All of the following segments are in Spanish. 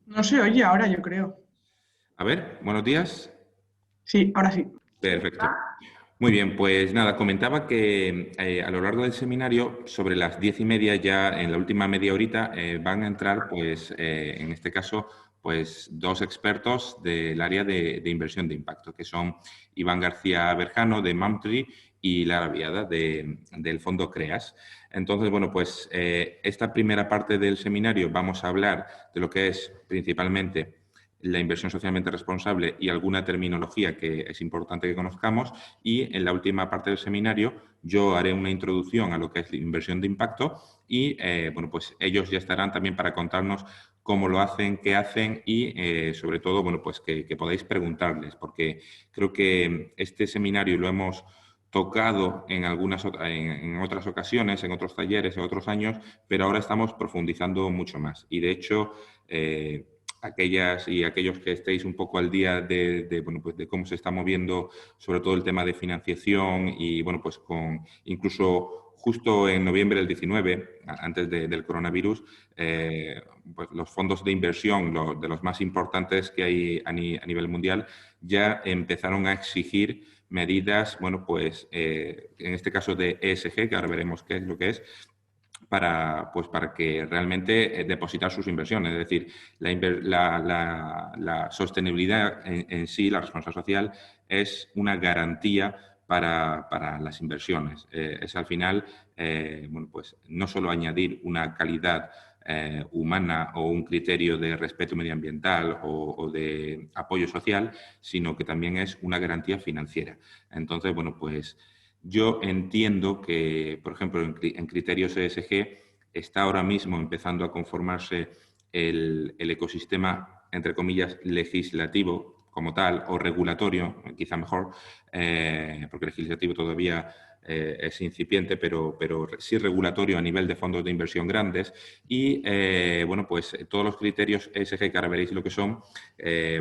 No se oye ahora, yo creo. A ver, buenos días. Sí, ahora sí. Perfecto. Muy bien, pues nada, comentaba que a lo largo del seminario, sobre las 10:30, ya en la última media horita, van a entrar, pues, en este caso, pues, dos expertos del área de inversión de impacto, que son Iván García Berjano, de Mamtree, y Lara Viada, del Fondo CREAS. Entonces, bueno, pues, esta primera parte del seminario vamos a hablar de lo que es principalmente la inversión socialmente responsable y alguna terminología que es importante que conozcamos. Y en la última parte del seminario yo haré una introducción a lo que es la inversión de impacto y, bueno, pues ellos ya estarán también para contarnos cómo lo hacen, qué hacen y, sobre todo, bueno, pues que podáis preguntarles, porque creo que este seminario lo hemos tocado en otras ocasiones, en otros talleres, en otros años, pero ahora estamos profundizando mucho más. Y, de hecho, aquellas y aquellos que estéis un poco al día bueno, pues de cómo se está moviendo sobre todo el tema de financiación y, bueno, pues incluso justo en noviembre del 19, antes del coronavirus, pues los fondos de inversión, de los más importantes que hay a nivel mundial, ya empezaron a exigir medidas, bueno, pues en este caso de ESG, que ahora veremos qué es lo que es, pues para que realmente depositar sus inversiones. Es decir, la sostenibilidad en sí, la responsabilidad social, es una garantía para las inversiones. Es al final, bueno, pues no solo añadir una calidad humana o un criterio de respeto medioambiental o de apoyo social, sino que también es una garantía financiera. Entonces, bueno, pues yo entiendo que, por ejemplo, en criterios ESG está ahora mismo empezando a conformarse el ecosistema, entre comillas, legislativo como tal, o regulatorio, quizá mejor, porque legislativo todavía es incipiente, pero sí regulatorio a nivel de fondos de inversión grandes. Y, bueno, pues todos los criterios ESG, que ahora veréis lo que son,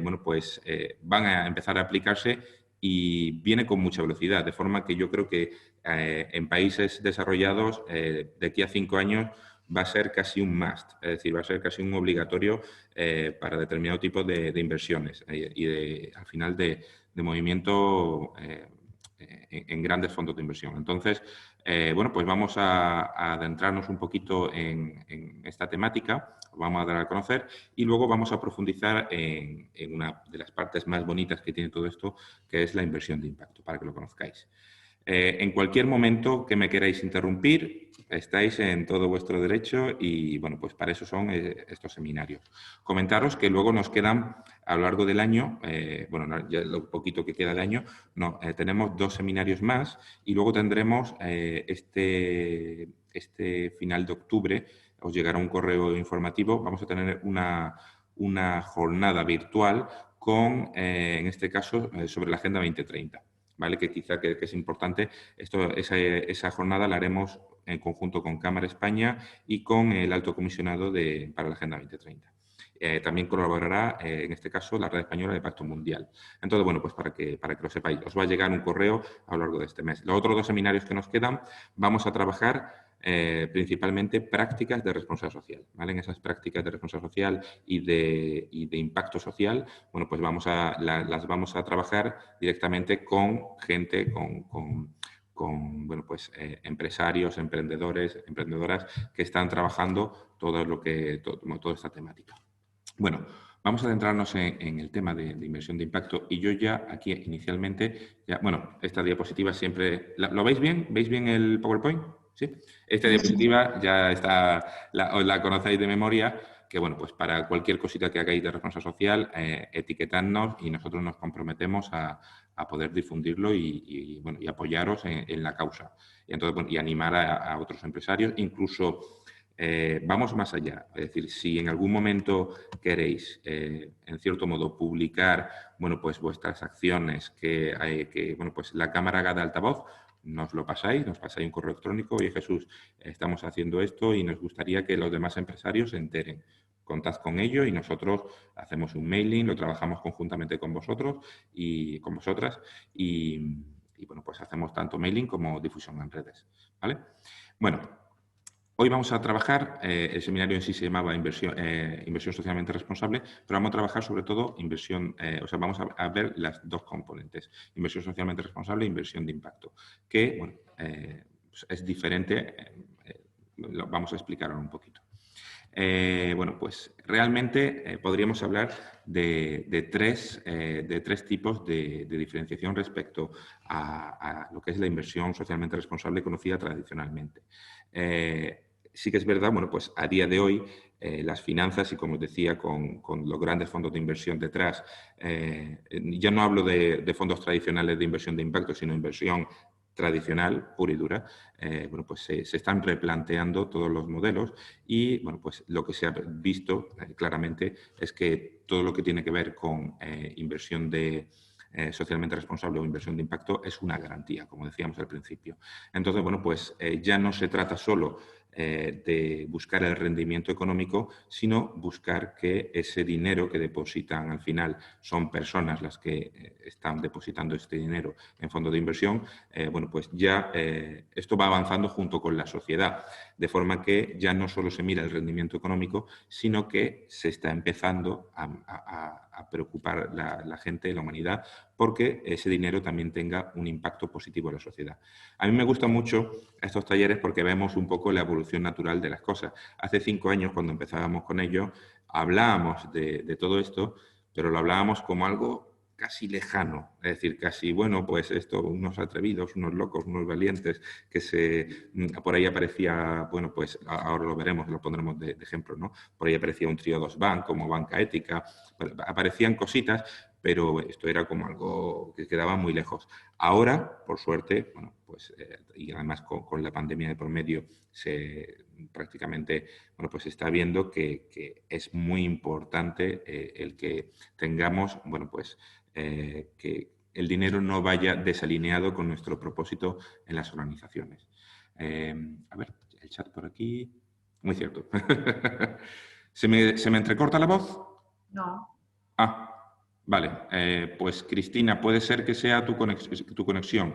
bueno, pues van a empezar a aplicarse y viene con mucha velocidad, de forma que yo creo que en países desarrollados, de aquí a 5 años, va a ser casi un must, es decir, va a ser casi un obligatorio para determinado tipo de inversiones al final de movimiento en grandes fondos de inversión. Entonces, bueno, pues vamos a adentrarnos un poquito en esta temática, vamos a dar a conocer y luego vamos a profundizar en una de las partes más bonitas que tiene todo esto, que es la inversión de impacto, para que lo conozcáis. En cualquier momento que me queráis interrumpir, estáis en todo vuestro derecho y, bueno, pues para eso son estos seminarios. Comentaros que luego nos quedan a lo largo del año, bueno, ya lo poquito que queda de año, no, tenemos 2 seminarios más y luego tendremos este final de octubre, os llegará un correo informativo, vamos a tener una jornada virtual con, en este caso, sobre la Agenda 2030. ¿Vale? Que quizá que es importante. Esa jornada la haremos en conjunto con Cámara España y con el Alto Comisionado para la Agenda 2030. También colaborará, en este caso, la Red Española de Pacto Mundial. Entonces, bueno, pues para que lo sepáis, os va a llegar un correo a lo largo de este mes. Los otros 2 seminarios que nos quedan, vamos a trabajar principalmente prácticas de responsabilidad social. ¿Vale? En esas prácticas de responsabilidad social y de impacto social, bueno, pues las vamos a trabajar directamente con gente, bueno, pues, empresarios, emprendedores, emprendedoras que están trabajando toda esta temática. Bueno, vamos a adentrarnos en el tema de inversión de impacto y yo ya aquí inicialmente, bueno, esta diapositiva siempre, ¿lo veis bien? ¿Veis bien el PowerPoint? ¿Sí? Esta Sí, sí. diapositiva ya está, os la conocéis de memoria, que, bueno, pues para cualquier cosita que hagáis de responsabilidad social, etiquetadnos y nosotros nos comprometemos a poder difundirlo bueno, y apoyaros en la causa. Y, entonces, bueno, y animar a otros empresarios, incluso vamos más allá. Es decir, si en algún momento queréis, en cierto modo, publicar, bueno, pues vuestras acciones, bueno, pues la cámara haga de altavoz, nos pasáis un correo electrónico. Oye, Jesús, estamos haciendo esto y nos gustaría que los demás empresarios se enteren. Contad con ello y nosotros hacemos un mailing, lo trabajamos conjuntamente con vosotros y con vosotras y bueno, pues hacemos tanto mailing como difusión en redes, ¿vale? Bueno, Hoy vamos a trabajar, el seminario en sí se llamaba inversión socialmente responsable, pero vamos a trabajar sobre todo inversión, o sea, vamos a ver las dos componentes, inversión socialmente responsable e inversión de impacto, que bueno, pues es diferente, lo vamos a explicar ahora un poquito. Bueno, pues realmente podríamos hablar de tres tipos de diferenciación respecto a lo que es la inversión socialmente responsable conocida tradicionalmente. Sí que es verdad, bueno, pues a día de hoy las finanzas y como os decía, con los grandes fondos de inversión detrás, ya no hablo de fondos tradicionales de inversión de impacto, sino inversión tradicional, pura y dura, bueno, pues se están replanteando todos los modelos y bueno, pues lo que se ha visto claramente es que todo lo que tiene que ver con inversión socialmente responsable o inversión de impacto es una garantía, como decíamos al principio. Entonces, bueno, pues ya no se trata solo de buscar el rendimiento económico, sino buscar que ese dinero que depositan al final son personas las que están depositando este dinero en fondos de inversión, bueno, pues ya esto va avanzando junto con la sociedad, de forma que ya no solo se mira el rendimiento económico, sino que se está empezando a preocupar la gente, la humanidad, porque ese dinero también tenga un impacto positivo en la sociedad. A mí me gustan mucho estos talleres porque vemos un poco la evolución natural de las cosas. Hace 5 años, cuando empezábamos con ello, hablábamos de todo esto, pero lo hablábamos como algo casi lejano, es decir, casi, bueno, pues esto, unos atrevidos, unos locos, unos valientes, por ahí aparecía, bueno, pues ahora lo veremos, lo pondremos de ejemplo, ¿no? Por ahí aparecía un trío 2 Bank, como Banca Ética, aparecían cositas, pero esto era como algo que quedaba muy lejos. Ahora, por suerte, bueno, pues, y además con la pandemia de por medio, prácticamente, bueno, pues se está viendo que es muy importante el que tengamos, bueno, pues que el dinero no vaya desalineado con nuestro propósito en las organizaciones. A ver, el chat por aquí. Muy cierto. ¿Se me entrecorta la voz? No. Ah, vale. Pues Cristina, puede ser que sea tu conexión.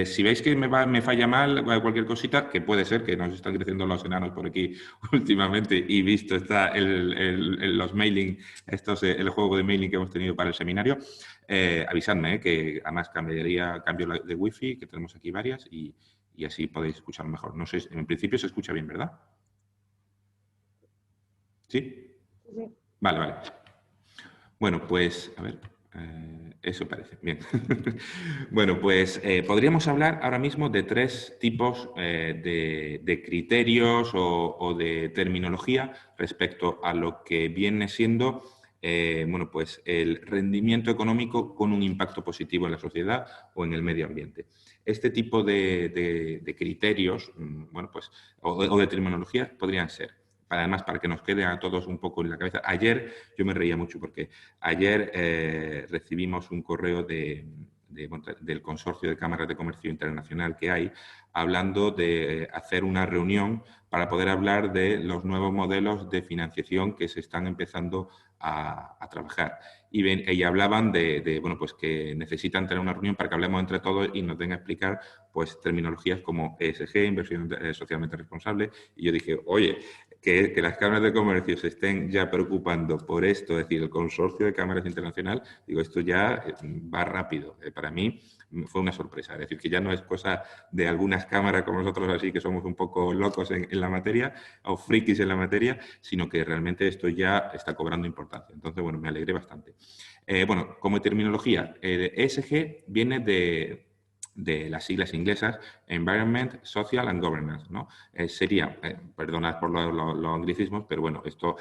Si veis que me falla mal cualquier cosita, que puede ser que nos están creciendo los enanos por aquí últimamente y visto está los mailing, el juego de mailing que hemos tenido para el seminario, avisadme, que además cambio de wifi, que tenemos aquí varias y así podéis escuchar mejor. No sé, en principio se escucha bien, ¿verdad? ¿Sí? Sí. Vale, vale. Bueno, pues, a ver, eso parece. Bien. Bueno, pues podríamos hablar ahora mismo de tres tipos de criterios o de terminología respecto a lo que viene siendo, bueno, pues el rendimiento económico con un impacto positivo en la sociedad o en el medio ambiente. Este tipo de criterios, bueno, pues, o de terminología podrían ser, además para que nos quede a todos un poco en la cabeza. Ayer yo me reía mucho porque ayer recibimos un correo del Consorcio de Cámaras de Comercio Internacional que hay, hablando de hacer una reunión para poder hablar de los nuevos modelos de financiación que se están empezando a trabajar. Y hablaban bueno, pues que necesitan tener una reunión para que hablemos entre todos y nos den a explicar pues, terminologías como ESG, inversión socialmente responsable. Y yo dije, oye, que las cámaras de comercio se estén ya preocupando por esto, es decir, el consorcio de cámaras internacional, digo, esto ya va rápido. Para mí fue una sorpresa, es decir, que ya no es cosa de algunas cámaras como nosotros así, que somos un poco locos en la materia o frikis en la materia, sino que realmente esto ya está cobrando importancia. Entonces, bueno, me alegré bastante. Bueno, como terminología, ESG viene de las siglas inglesas Environment, Social and Governance, ¿no? Perdonad por los anglicismos, pero bueno, esto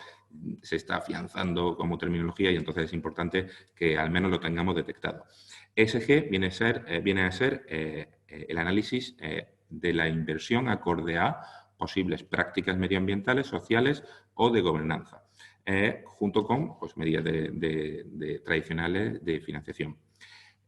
se está afianzando como terminología y entonces es importante que al menos lo tengamos detectado. ESG viene a ser el análisis de la inversión acorde a posibles prácticas medioambientales, sociales o de gobernanza, junto con pues, medidas tradicionales de financiación.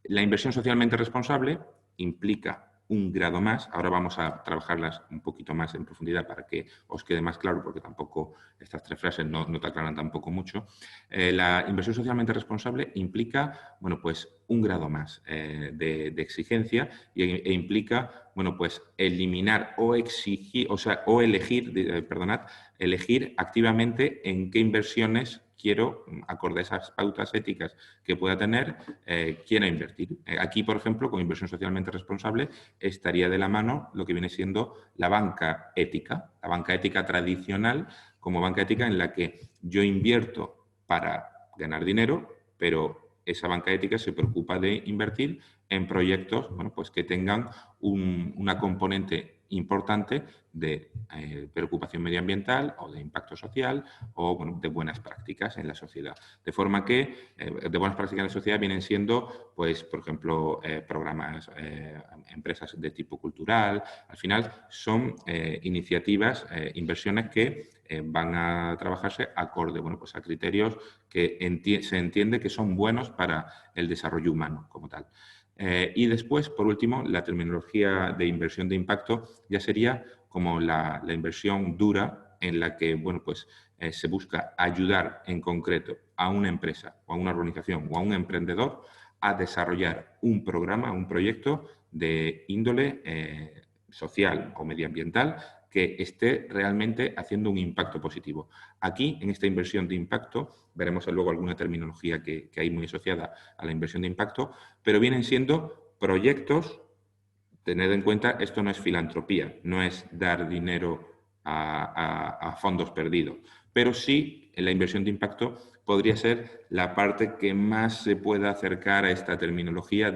La inversión socialmente responsable implica un grado más. Ahora vamos a trabajarlas un poquito más en profundidad para que os quede más claro, porque tampoco estas tres frases no te aclaran tampoco mucho. La inversión socialmente responsable implica, bueno, pues un grado más de exigencia e implica, bueno, pues eliminar o exigir, o elegir, perdonad, elegir activamente en qué inversiones quiero, acorde a esas pautas éticas que pueda tener, quiero invertir. Aquí, por ejemplo, con inversión socialmente responsable, estaría de la mano lo que viene siendo la banca ética tradicional, como banca ética en la que yo invierto para ganar dinero, pero esa banca ética se preocupa de invertir en proyectos, bueno, pues que tengan una componente importante de preocupación medioambiental o de impacto social o, bueno, de buenas prácticas en la sociedad. De forma que de buenas prácticas en la sociedad vienen siendo, pues, por ejemplo, programas, empresas de tipo cultural. Al final son iniciativas, inversiones que van a trabajarse acorde, bueno, pues a criterios que se entiende que son buenos para el desarrollo humano como tal. Y después, por último, la terminología de inversión de impacto ya sería como la inversión dura en la que, bueno, pues, se busca ayudar en concreto a una empresa o a una organización o a un emprendedor a desarrollar un programa, un proyecto de índole social o medioambiental que esté realmente haciendo un impacto positivo. Aquí, en esta inversión de impacto, veremos luego alguna terminología que hay muy asociada a la inversión de impacto, pero vienen siendo proyectos. Tened en cuenta, esto no es filantropía, no es dar dinero a fondos perdidos, pero sí en la inversión de impacto podría ser la parte que más se pueda acercar a esta terminología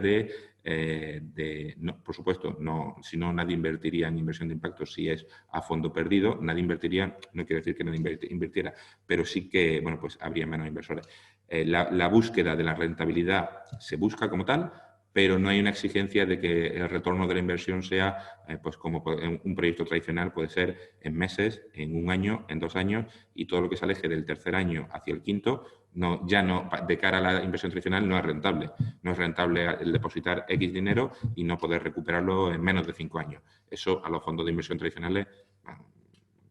no, por supuesto, no, si no, nadie invertiría en inversión de impacto si es a fondo perdido, nadie invertiría, no quiere decir que nadie invirtiera, pero sí que, bueno, pues habría menos inversores. La búsqueda de la rentabilidad se busca como tal, pero no hay una exigencia de que el retorno de la inversión sea, pues como un proyecto tradicional puede ser en meses, en un año, en 2 años, y todo lo que se aleje del tercer año hacia el quinto, ya no, de cara a la inversión tradicional no es rentable. No es rentable el depositar X dinero y no poder recuperarlo en menos de 5 años. Eso a los fondos de inversión tradicionales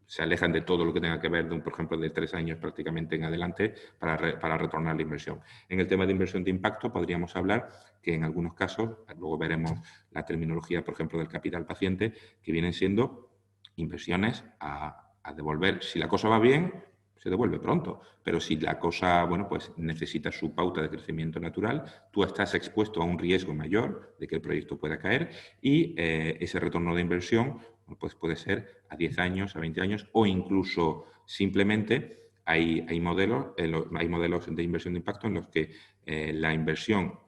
se alejan de todo lo que tenga que ver, por ejemplo, de 3 años prácticamente en adelante para retornar la inversión. En el tema de inversión de impacto podríamos hablar que en algunos casos, luego veremos la terminología, por ejemplo, del capital paciente, que vienen siendo inversiones a devolver. Si la cosa va bien, se devuelve pronto, pero si la cosa, bueno, pues necesita su pauta de crecimiento natural, tú estás expuesto a un riesgo mayor de que el proyecto pueda caer y ese retorno de inversión pues puede ser a 10 años, a 20 años o incluso simplemente hay modelos de inversión de impacto en los que la inversión,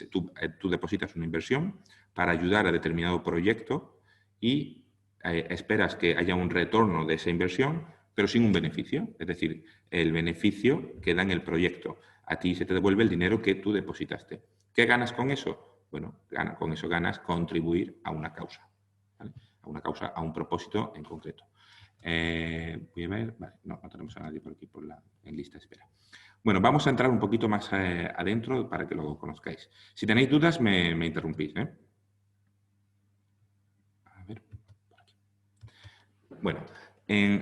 tú depositas una inversión para ayudar a determinado proyecto y esperas que haya un retorno de esa inversión, pero sin un beneficio. Es decir, el beneficio queda en el proyecto. A ti se te devuelve el dinero que tú depositaste. ¿Qué ganas con eso? Bueno, con eso ganas contribuir a una causa, ¿vale? A una causa, a un propósito en concreto. Voy a ver, vale, no tenemos a nadie por aquí en lista de espera. Bueno, vamos a entrar un poquito más adentro para que lo conozcáis. Si tenéis dudas, me interrumpís, ¿eh? A ver, por aquí. Bueno,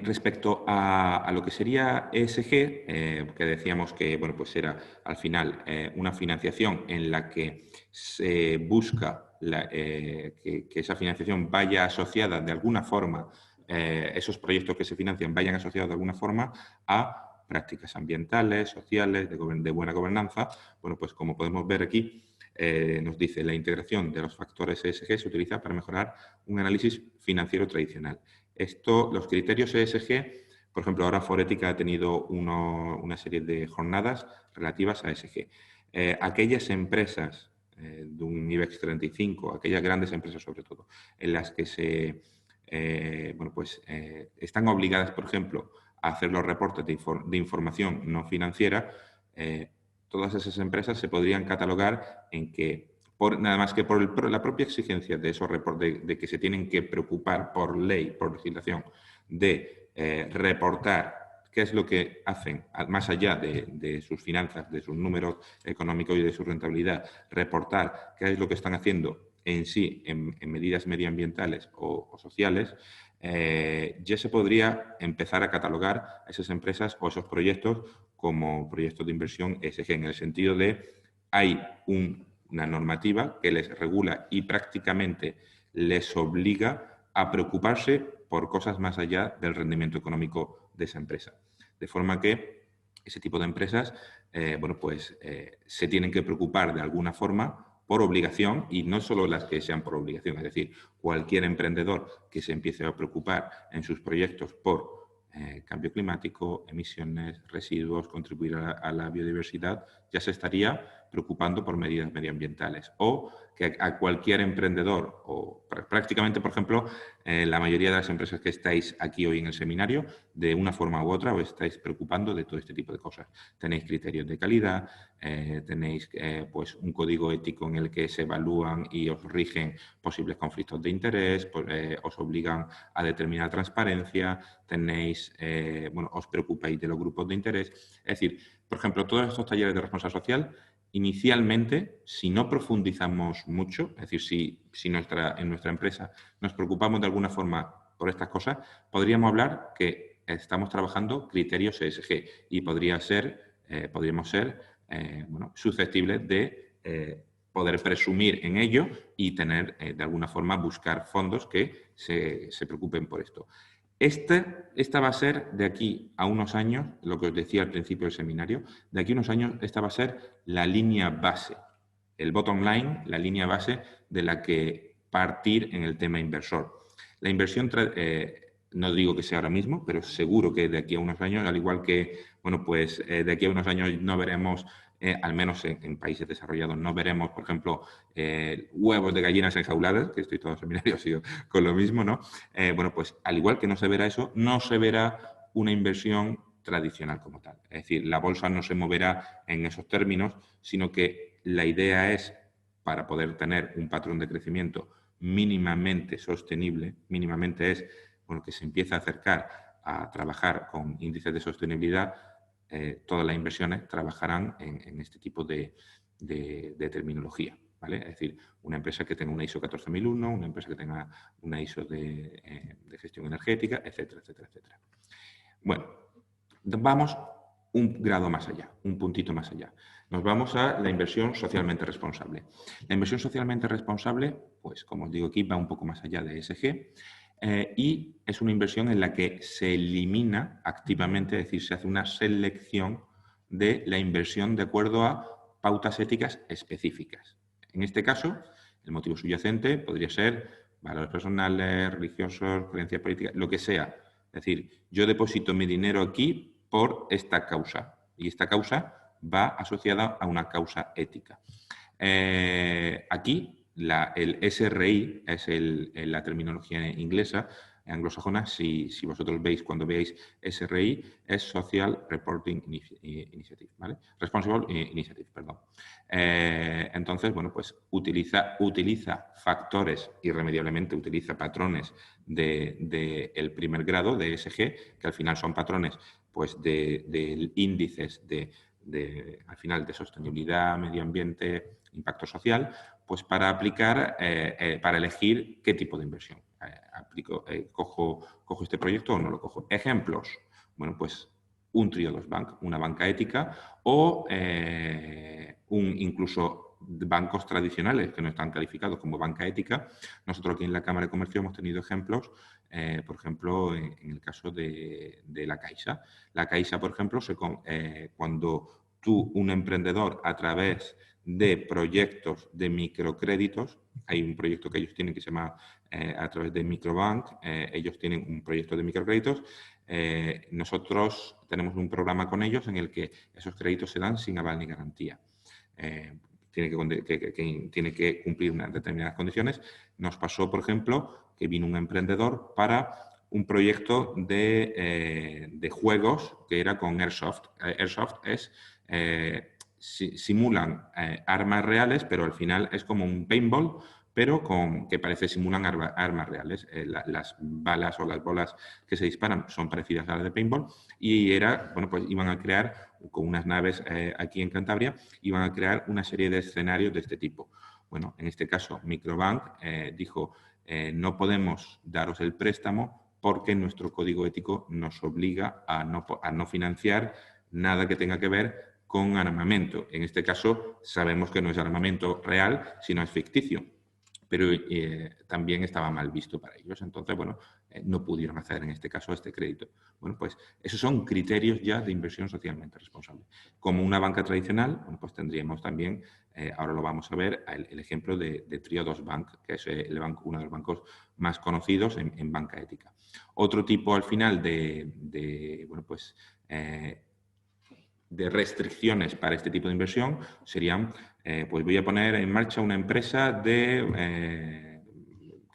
respecto a lo que sería ESG, que decíamos que, bueno, pues era al final una financiación en la que se busca que esa financiación vaya asociada de alguna forma, esos proyectos que se financian vayan asociados de alguna forma a prácticas ambientales, sociales, de buena gobernanza. Bueno, pues como podemos ver aquí, nos dice la integración de los factores ESG se utiliza para mejorar un análisis financiero tradicional. Los criterios ESG, por ejemplo, ahora Forética ha tenido una serie de jornadas relativas a ESG. Aquellas empresas de un IBEX 35, aquellas grandes empresas sobre todo, en las que están obligadas, por ejemplo, a hacer los reportes de información no financiera, todas esas empresas se podrían catalogar en que, nada más que por la propia exigencia de esos reportes, de que se tienen que preocupar por ley, por legislación, de reportar qué es lo que hacen, más allá de sus finanzas, de sus números económicos y de su rentabilidad, reportar qué es lo que están haciendo en sí, en medidas medioambientales o sociales, ya se podría empezar a catalogar a esas empresas o esos proyectos como proyectos de inversión ESG, en el sentido de hay una normativa que les regula y prácticamente les obliga a preocuparse por cosas más allá del rendimiento económico de esa empresa. De forma que ese tipo de empresas se tienen que preocupar de alguna forma por obligación, y no solo las que sean por obligación, es decir, cualquier emprendedor que se empiece a preocupar en sus proyectos por cambio climático, emisiones, residuos, contribuir a la biodiversidad, ya se estaría preocupando por medidas medioambientales. O que a cualquier emprendedor, o prácticamente, por ejemplo, la mayoría de las empresas que estáis aquí hoy en el seminario, de una forma u otra os estáis preocupando de todo este tipo de cosas. Tenéis criterios de calidad, tenéis pues un código ético en el que se evalúan y os rigen posibles conflictos de interés, os obligan a determinar transparencia, tenéis, os preocupáis de los grupos de interés. Es decir, por ejemplo, todos estos talleres de responsabilidad social, inicialmente, si no profundizamos mucho, es decir, si en nuestra empresa nos preocupamos de alguna forma por estas cosas, podríamos hablar que estamos trabajando criterios ESG y podríamos ser susceptibles de poder presumir en ello y tener, de alguna forma, buscar fondos que se preocupen por esto. Esta va a ser, de aquí a unos años, lo que os decía al principio del seminario, de aquí a unos años esta va a ser la línea base, el bottom line, la línea base de la que partir en el tema inversor. La inversión, no digo que sea ahora mismo, pero seguro que de aquí a unos años, al igual que, de aquí a unos años no veremos, al menos en países desarrollados, no veremos, por ejemplo, huevos de gallinas enjauladas, que estoy todo el seminario sido con lo mismo, ¿no? Pues al igual que no se verá eso, no se verá una inversión tradicional como tal. Es decir, la bolsa no se moverá en esos términos, sino que la idea es, para poder tener un patrón de crecimiento mínimamente sostenible, mínimamente es que se empiece a acercar a trabajar con índices de sostenibilidad, todas las inversiones trabajarán en este tipo de terminología. ¿Vale? Es decir, una empresa que tenga una ISO 14001, una empresa que tenga una ISO de gestión energética, etcétera, etcétera, etcétera. Bueno, vamos un grado más allá, un puntito más allá. Nos vamos a la inversión socialmente responsable. La inversión socialmente responsable, pues como os digo aquí, va un poco más allá de ESG y es una inversión en la que se elimina activamente, es decir, se hace una selección de la inversión de acuerdo a pautas éticas específicas. En este caso, el motivo subyacente podría ser valores personales, religiosos, creencias políticas, lo que sea. Es decir, yo deposito mi dinero aquí por esta causa y esta causa va asociada a una causa ética. Aquí el SRI es la terminología inglesa, anglosajona. Si vosotros veis, cuando veáis SRI, es Social Reporting Initiative, ¿vale? Responsible Initiative, perdón. Entonces, pues utiliza factores, irremediablemente utiliza patrones del primer grado de ESG, que al final son patrones pues de índices al final de sostenibilidad, medio ambiente, impacto social, pues para aplicar, para elegir qué tipo de inversión. ¿Cojo este proyecto o no lo cojo? Ejemplos. Bueno, pues un Triodos Bank, una banca ética, o incluso bancos tradicionales que no están calificados como banca ética. Nosotros aquí en la Cámara de Comercio hemos tenido ejemplos, por ejemplo, en el caso de la Caixa. La Caixa, por ejemplo, cuando tú, un emprendedor, a través de proyectos de microcréditos, hay un proyecto que ellos tienen que se llama a través de Microbank, ellos tienen un proyecto de microcréditos. Nosotros tenemos un programa con ellos en el que esos créditos se dan sin aval ni garantía. Tiene que cumplir unas determinadas condiciones. Nos pasó, por ejemplo, que vino un emprendedor para un proyecto de juegos que era con Airsoft. Airsoft es, simulan armas reales, pero al final es como un paintball, pero que simulan armas reales. Las balas o las bolas que se disparan son parecidas a las de paintball y pues iban a crear, con unas naves aquí en Cantabria, iban a crear una serie de escenarios de este tipo. Bueno, en este caso, Microbank dijo, no podemos daros el préstamo porque nuestro código ético nos obliga a no financiar nada que tenga que ver con armamento. En este caso, sabemos que no es armamento real, sino es ficticio, pero también estaba mal visto para ellos. Entonces, bueno, no pudieron hacer en este caso este crédito. Bueno, pues esos son criterios ya de inversión socialmente responsable. Como una banca tradicional, bueno, pues tendríamos también, ahora lo vamos a ver, el ejemplo de Triodos Bank, que es uno de los bancos más conocidos en banca ética. Otro tipo, al final, bueno, pues, de restricciones para este tipo de inversión serían, pues voy a poner en marcha una empresa de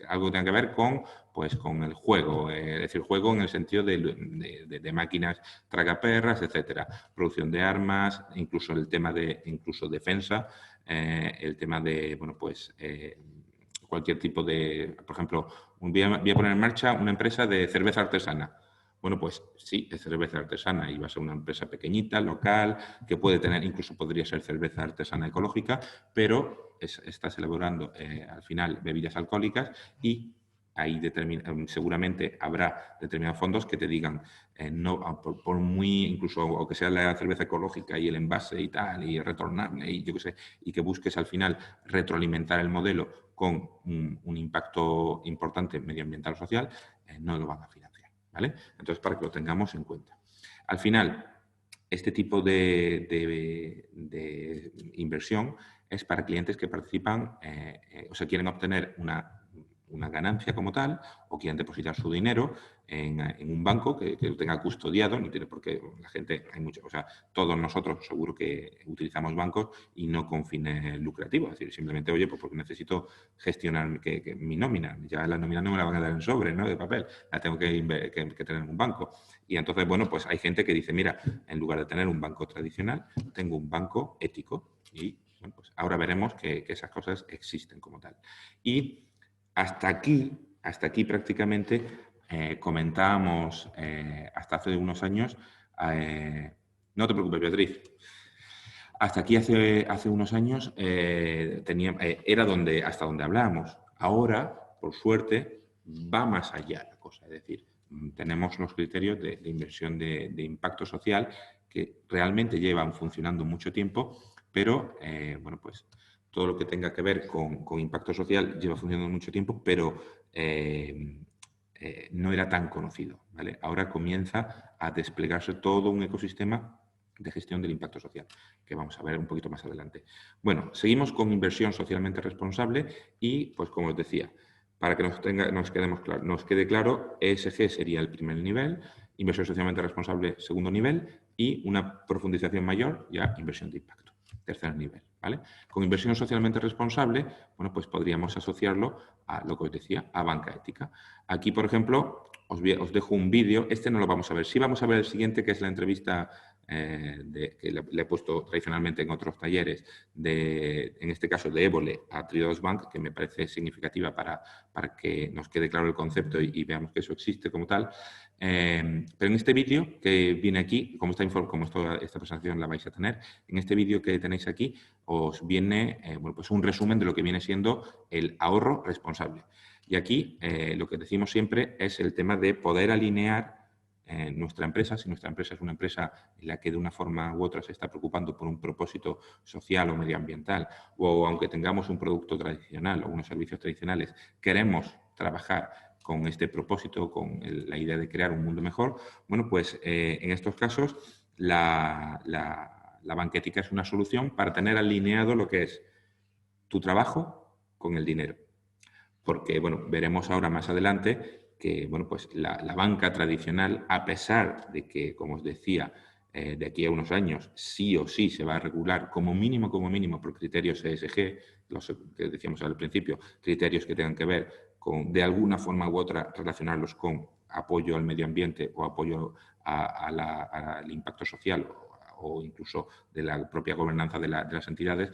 algo que tenga que ver pues, con el juego, es decir, juego en el sentido de máquinas tragaperras, etcétera, producción de armas, incluso el tema de defensa, el tema de, bueno, pues, cualquier tipo de, por ejemplo, voy a poner en marcha una empresa de cerveza artesana. Bueno, pues sí, es cerveza artesana y va a ser una empresa pequeñita, local, que puede tener, incluso podría ser cerveza artesana ecológica, pero estás elaborando al final bebidas alcohólicas y ahí seguramente habrá determinados fondos que te digan, no, por muy, incluso aunque sea la cerveza ecológica y el envase y tal, y retornarle, y yo qué sé, y que busques al final retroalimentar el modelo con un impacto importante medioambiental o social, no lo van a financiar. ¿Vale? Entonces, para que lo tengamos en cuenta. Al final, este tipo de inversión es para clientes que participan, o sea, quieren obtener una ganancia como tal o quieren depositar su dinero en un banco que lo tenga custodiado, no tiene por qué, la gente, hay mucho, o sea, todos nosotros seguro que utilizamos bancos y no con fines lucrativos, es decir, simplemente, oye, pues porque necesito gestionar mi nómina, ya la nómina no me la van a dar en sobre, ¿no?, de papel, la tengo que tener en un banco. Y entonces, bueno, pues hay gente que dice, mira, en lugar de tener un banco tradicional, tengo un banco ético y, bueno, pues ahora veremos que esas cosas existen como tal. Y hasta aquí prácticamente comentábamos hasta hace unos años, no te preocupes, Beatriz, hasta aquí hace unos años era hasta donde hablábamos. Ahora, por suerte, va más allá la cosa. Es decir, tenemos los criterios de inversión de impacto social que realmente llevan funcionando mucho tiempo, pero, bueno, pues todo lo que tenga que ver con impacto social lleva funcionando mucho tiempo, pero no era tan conocido, ¿vale? Ahora comienza a desplegarse todo un ecosistema de gestión del impacto social, que vamos a ver un poquito más adelante. Bueno, seguimos con inversión socialmente responsable y, pues como os decía, para que nos quede claro, ESG sería el primer nivel, inversión socialmente responsable segundo nivel y una profundización mayor, ya inversión de impacto, tercer nivel, ¿vale? Con inversión socialmente responsable, bueno, pues podríamos asociarlo a lo que os decía, a banca ética. Aquí, por ejemplo, os dejo un vídeo, este no lo vamos a ver, sí vamos a ver el siguiente, que es la entrevista que le he puesto tradicionalmente en otros talleres, en este caso de Évole a Triodos Bank, que me parece significativa para que nos quede claro el concepto y veamos que eso existe como tal. Pero en este vídeo que viene aquí, como esta presentación la vais a tener, en este vídeo que tenéis aquí os viene bueno, pues un resumen de lo que viene siendo el ahorro responsable. Y aquí lo que decimos siempre es el tema de poder alinear nuestra empresa, si nuestra empresa es una empresa en la que de una forma u otra se está preocupando por un propósito social o medioambiental, o aunque tengamos un producto tradicional o unos servicios tradicionales, queremos trabajar con este propósito, con la idea de crear un mundo mejor, bueno, pues en estos casos la banca ética es una solución para tener alineado lo que es tu trabajo con el dinero. Porque, bueno, veremos ahora más adelante que, bueno, pues la banca tradicional, a pesar de que, como os decía, de aquí a unos años sí o sí se va a regular como mínimo por criterios ESG, los que decíamos al principio, criterios que tengan que ver con, de alguna forma u otra, relacionarlos con apoyo al medio ambiente o apoyo al impacto social o incluso de la propia gobernanza de las entidades,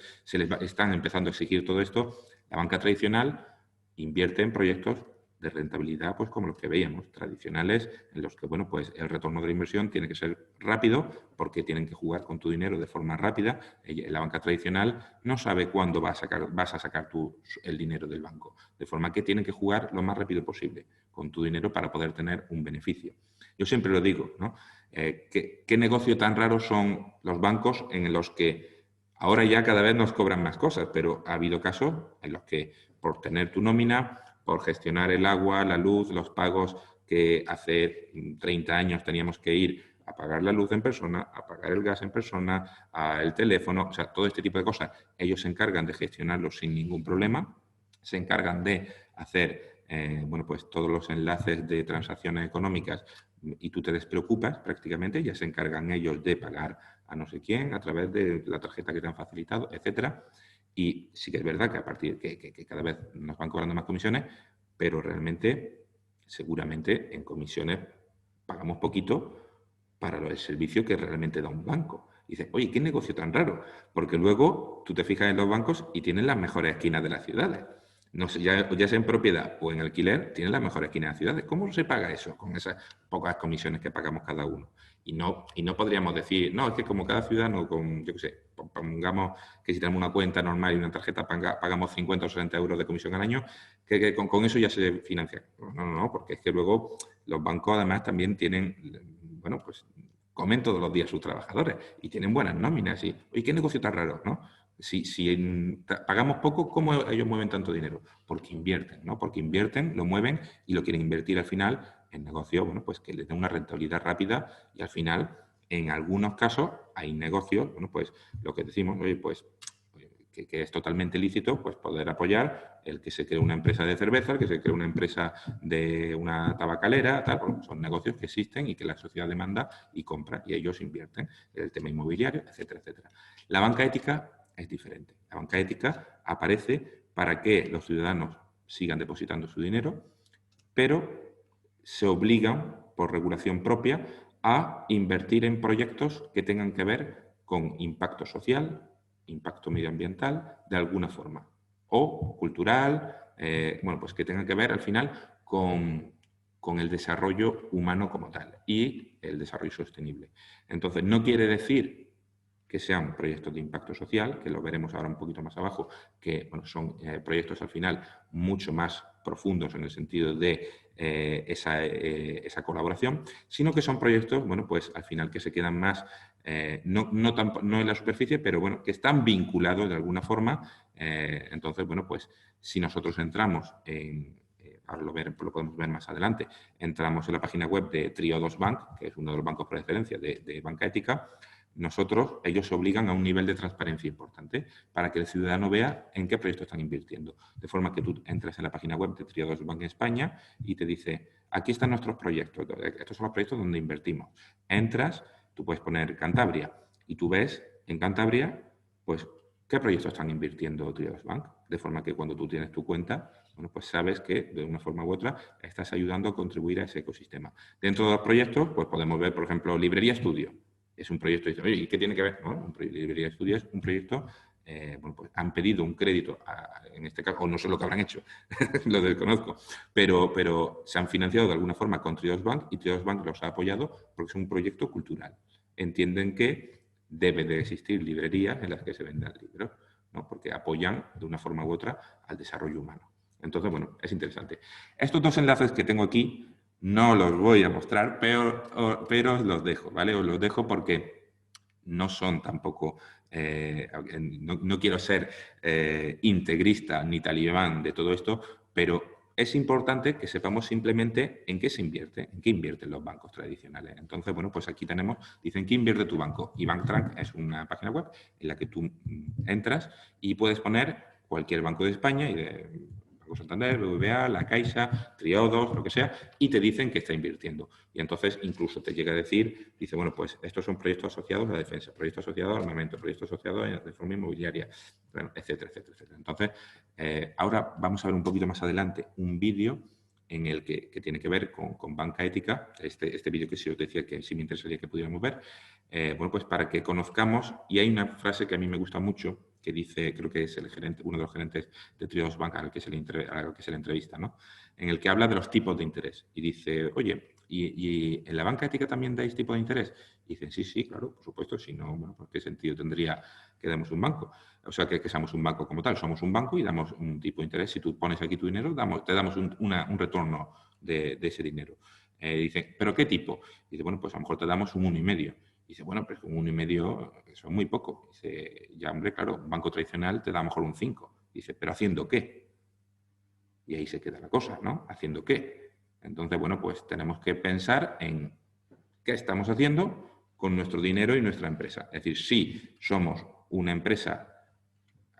están empezando a exigir todo esto. La banca tradicional invierte en proyectos de rentabilidad, pues como los que veíamos, tradicionales, en los que, bueno, pues el retorno de la inversión tiene que ser rápido porque tienen que jugar con tu dinero de forma rápida. La banca tradicional no sabe cuándo vas a sacar el dinero del banco, de forma que tienen que jugar lo más rápido posible con tu dinero para poder tener un beneficio. Yo siempre lo digo, ¿no? ¿Qué negocio tan raro son los bancos en los que ahora ya cada vez nos cobran más cosas, pero ha habido casos en los que por tener tu nómina, por gestionar el agua, la luz, los pagos que hace 30 años teníamos que ir a pagar la luz en persona, a pagar el gas en persona, el teléfono, o sea, todo este tipo de cosas. Ellos se encargan de gestionarlo sin ningún problema, se encargan de hacer bueno, pues todos los enlaces de transacciones económicas y tú te despreocupas prácticamente, ya se encargan ellos de pagar a no sé quién a través de la tarjeta que te han facilitado, etcétera. Y sí que es verdad que a partir que cada vez nos van cobrando más comisiones, pero realmente, seguramente, en comisiones pagamos poquito para el servicio que realmente da un banco. Y dices, oye, ¿qué negocio tan raro? Porque luego tú te fijas en los bancos y tienen las mejores esquinas de las ciudades. No sé, ya sea en propiedad o en alquiler, tienen las mejores esquinas de las ciudades. ¿Cómo se paga eso con esas pocas comisiones que pagamos cada uno? Y no podríamos decir, no, es que como cada ciudadano, con, yo qué sé, pongamos que si tenemos una cuenta normal y una tarjeta pagamos 50 o 60 euros de comisión al año, que con eso ya se financia. No, porque es que luego los bancos además también tienen, bueno, pues comen todos los días sus trabajadores y tienen buenas nóminas. Y, oye, qué negocio tan raro, ¿no? Si pagamos poco, ¿cómo ellos mueven tanto dinero? Porque invierten, ¿no? Porque invierten, lo mueven y lo quieren invertir al final en negocios, bueno, pues que les den una rentabilidad rápida y al final, en algunos casos, hay negocios, bueno, pues lo que decimos, oye, pues que es totalmente lícito, pues poder apoyar el que se cree una empresa de cerveza, el que se cree una empresa de una tabacalera, tal, bueno, son negocios que existen y que la sociedad demanda y compra y ellos invierten en el tema inmobiliario, etcétera, etcétera. La banca ética es diferente. La banca ética aparece para que los ciudadanos sigan depositando su dinero, pero se obligan, por regulación propia, a invertir en proyectos que tengan que ver con impacto social, impacto medioambiental, de alguna forma, o cultural, bueno, pues que tengan que ver al final con el desarrollo humano como tal y el desarrollo sostenible. Entonces, no quiere decir que sean proyectos de impacto social, que lo veremos ahora un poquito más abajo, que bueno, son proyectos al final mucho más profundos en el sentido de esa colaboración, sino que son proyectos, bueno, pues al final que se quedan más, no en la superficie, pero bueno, que están vinculados de alguna forma. Entonces, bueno, pues si nosotros entramos ahora lo podemos ver más adelante, entramos en la página web de Triodos Bank, que es uno de los bancos por excelencia de banca ética. Ellos se obligan a un nivel de transparencia importante para que el ciudadano vea en qué proyectos están invirtiendo. De forma que tú entras en la página web de Triodos Bank España y te dice, aquí están nuestros proyectos, estos son los proyectos donde invertimos. Entras, tú puedes poner Cantabria y tú ves en Cantabria, pues, qué proyectos están invirtiendo Triodos Bank. De forma que cuando tú tienes tu cuenta, bueno, pues sabes que de una forma u otra estás ayudando a contribuir a ese ecosistema. Dentro de los proyectos, pues podemos ver, por ejemplo, Librería Estudio. Es un proyecto, y dice, oye, ¿y qué tiene que ver? ¿No? Librería Estudio es un proyecto, bueno, pues han pedido un crédito, en este caso, o no sé lo que habrán hecho, lo desconozco, pero se han financiado de alguna forma con Triodos Bank y Triodos Bank los ha apoyado porque es un proyecto cultural. Entienden que deben de existir librerías en las que se vendan libros, ¿no? Porque apoyan de una forma u otra al desarrollo humano. Entonces, bueno, es estos dos enlaces que tengo aquí no los voy a mostrar, pero os los dejo, ¿vale? Os los dejo porque no son tampoco, no quiero ser integrista ni talibán de todo esto, pero es importante que sepamos simplemente en qué se invierte, en qué invierten los bancos tradicionales. Entonces, bueno, pues aquí tenemos, dicen, ¿qué invierte tu banco? Y BankTrack es una página web en la que tú entras y puedes poner cualquier banco de España y Banco Santander, BBVA, La Caixa, Triodos, lo que sea, y te dicen que está invirtiendo. Y entonces incluso te llega a decir, dice, bueno, pues estos son proyectos asociados a la defensa, proyectos asociados al armamento, proyectos asociados a la reforma inmobiliaria, bueno, etcétera, etcétera, etcétera. Entonces, ahora vamos a ver un poquito más adelante un vídeo en el que tiene que ver con banca ética, este vídeo que sí os decía que sí me interesaría que pudiéramos ver, bueno, pues para que conozcamos, y hay una frase que a mí me gusta mucho, que dice, creo que es el gerente, uno de los gerentes de Triodos Bank al que se le entrevista, ¿no? en el que habla de los tipos de interés. Y dice, oye, ¿y en la banca ética también dais tipo de interés? Y dicen, sí, sí, claro, por supuesto, si no, bueno, pues ¿qué sentido tendría que demos un banco? O sea, que seamos un banco como tal. Somos un banco y damos un tipo de interés. Si tú pones aquí tu dinero, te damos un retorno de ese dinero. Dice, ¿pero qué tipo? Dice, bueno, pues a lo mejor te damos un 1,5. Dice, bueno, pero un 1,5 eso es muy poco. Dice, ya, hombre, claro, un banco tradicional te da a lo mejor un 5. Dice, ¿pero haciendo qué? Y ahí se queda la cosa, ¿no? ¿Haciendo qué? Entonces, bueno, pues tenemos que pensar en qué estamos haciendo con nuestro dinero y nuestra empresa. Es decir, si somos una empresa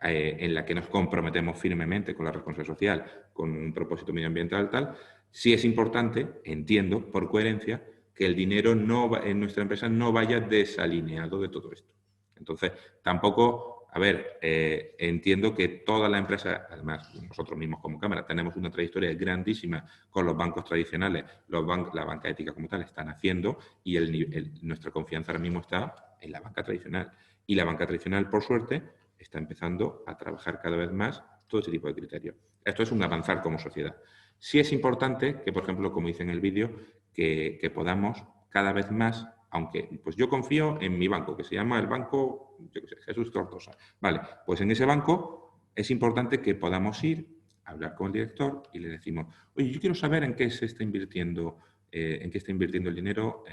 en la que nos comprometemos firmemente con la responsabilidad social, con un propósito medioambiental, tal, sí es importante, entiendo, por coherencia, que el dinero en nuestra empresa no vaya desalineado de todo esto. Entonces, tampoco, a ver, entiendo que toda la empresa, además nosotros mismos como Cámara, tenemos una trayectoria grandísima con los bancos tradicionales, la banca ética como tal están haciendo y nuestra confianza ahora mismo está en la banca tradicional. Y la banca tradicional, por suerte, está empezando a trabajar cada vez más todo ese tipo de criterios. Esto es un avanzar como sociedad. Sí es importante que, por ejemplo, como dice en el vídeo, que podamos cada vez más, aunque pues yo confío en mi banco, que se llama el banco, yo qué sé, Jesús Tortosa. Vale, pues en ese banco es importante que podamos ir a hablar con el director y le decimos, oye, yo quiero saber en qué se está invirtiendo, en qué está invirtiendo el dinero,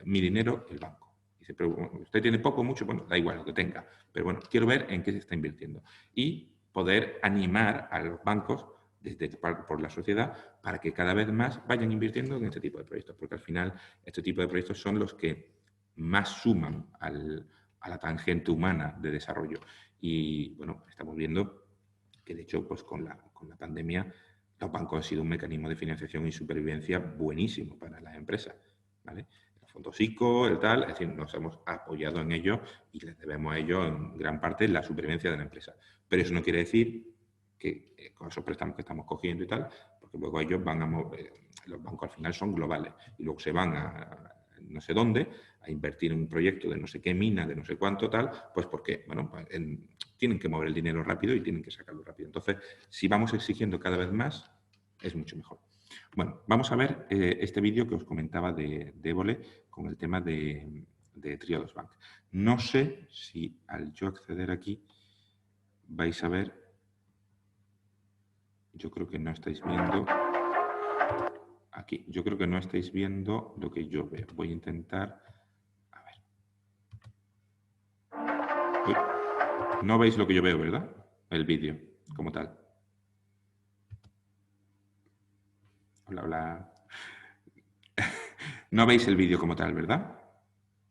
mi dinero, el banco. Dice, pero usted tiene poco, mucho, bueno, da igual lo que tenga, pero bueno, quiero ver en qué se está invirtiendo. Y poder animar a los bancos por la sociedad para que cada vez más vayan invirtiendo en este tipo de proyectos, porque al final este tipo de proyectos son los que más suman a la tangente humana de desarrollo. Y bueno, estamos viendo que de hecho pues con la pandemia los bancos han sido un mecanismo de financiación y supervivencia buenísimo para las empresas, ¿vale? El Fondo SICO, el tal, es decir, nos hemos apoyado en ello y les debemos a ellos en gran parte la supervivencia de la empresa. Pero eso no quiere decir que con esos préstamos que estamos cogiendo y tal, porque luego ellos van a los bancos al final son globales y luego se van a no sé dónde a invertir en un proyecto de no sé qué mina, de no sé cuánto tal, pues porque, bueno, tienen que mover el dinero rápido y tienen que sacarlo rápido. Entonces, si vamos exigiendo cada vez más, es mucho mejor. Bueno, vamos a ver este vídeo que os comentaba de Évole con el tema de Triodos Bank. No sé si al yo acceder aquí vais a ver, yo creo que no estáis viendo, aquí, yo creo que no estáis viendo lo que yo veo. Voy a intentar, a ver. Uy, no veis lo que yo veo, ¿verdad? El vídeo como tal. Hola, hola. No veis el vídeo como tal, ¿verdad?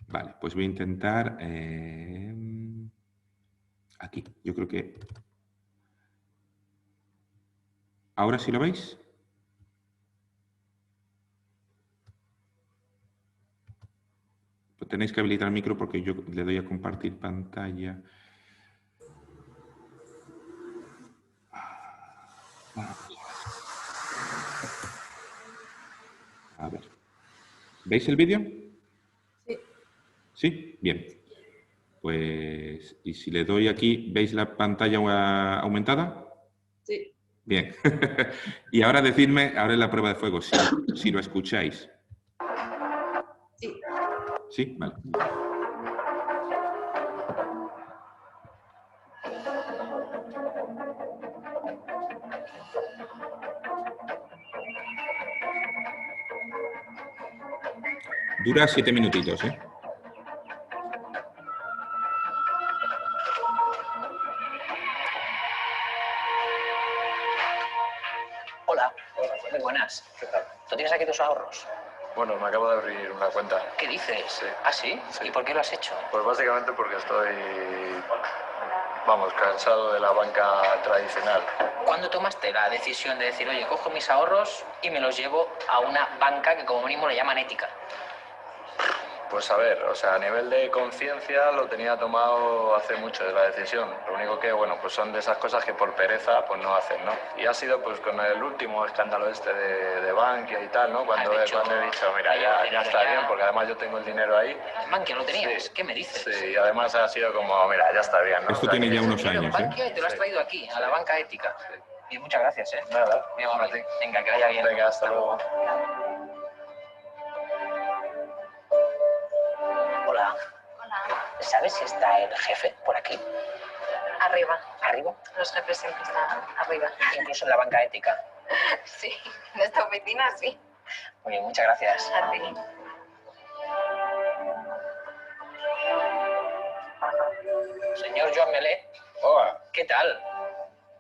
Vale, pues voy a intentar aquí. Yo creo que... ¿Ahora sí lo veis? Pues tenéis que habilitar el micro porque yo le doy a compartir pantalla. A ver. ¿Veis el vídeo? Sí. ¿Sí? Bien. Pues, y si le doy aquí, ¿veis la pantalla aumentada? Sí. Bien. Y ahora decidme, ahora es la prueba de fuego, si lo escucháis. Sí. ¿Sí? Vale. Dura 7 minutitos, ¿eh? Hola, muy buenas. ¿Qué tal? ¿Tú tienes aquí tus ahorros? Bueno, me acabo de abrir una cuenta. ¿Qué dices? Sí. ¿Ah, sí? Sí. ¿Y por qué lo has hecho? Pues básicamente porque estoy, vamos, cansado de la banca tradicional. ¿Cuándo tomaste la decisión de decir, oye, cojo mis ahorros y me los llevo a una banca que como mínimo le llaman ética? Pues a ver, o sea, a nivel de conciencia lo tenía tomado hace mucho de la decisión. Lo único que, bueno, pues son de esas cosas que por pereza pues no hacen, ¿no? Y ha sido pues con el último escándalo este de Bankia y tal, ¿no? Cuando he dicho, mira, ya está bien, porque además yo tengo el dinero ahí. ¿En Bankia lo tenías? Sí. ¿Qué me dices? Sí, y además ha sido como, mira, ya está bien, ¿no? Esto O sea, tiene que- ya unos Dinero en años, ¿eh? Bankia y te lo has traído aquí, a la banca ética. Bien, muchas gracias, ¿eh? Nada, Muy amable. a ti. Venga, que vaya bien. Venga, hasta luego. Hola. Hola. ¿Sabes si está el jefe por aquí? Arriba. ¿Arriba? Los jefes siempre están arriba. Incluso en la banca ética. Sí, en esta oficina sí. Muy bien, muchas gracias. A ti. Señor Joan Melé, Hola, ¿qué tal?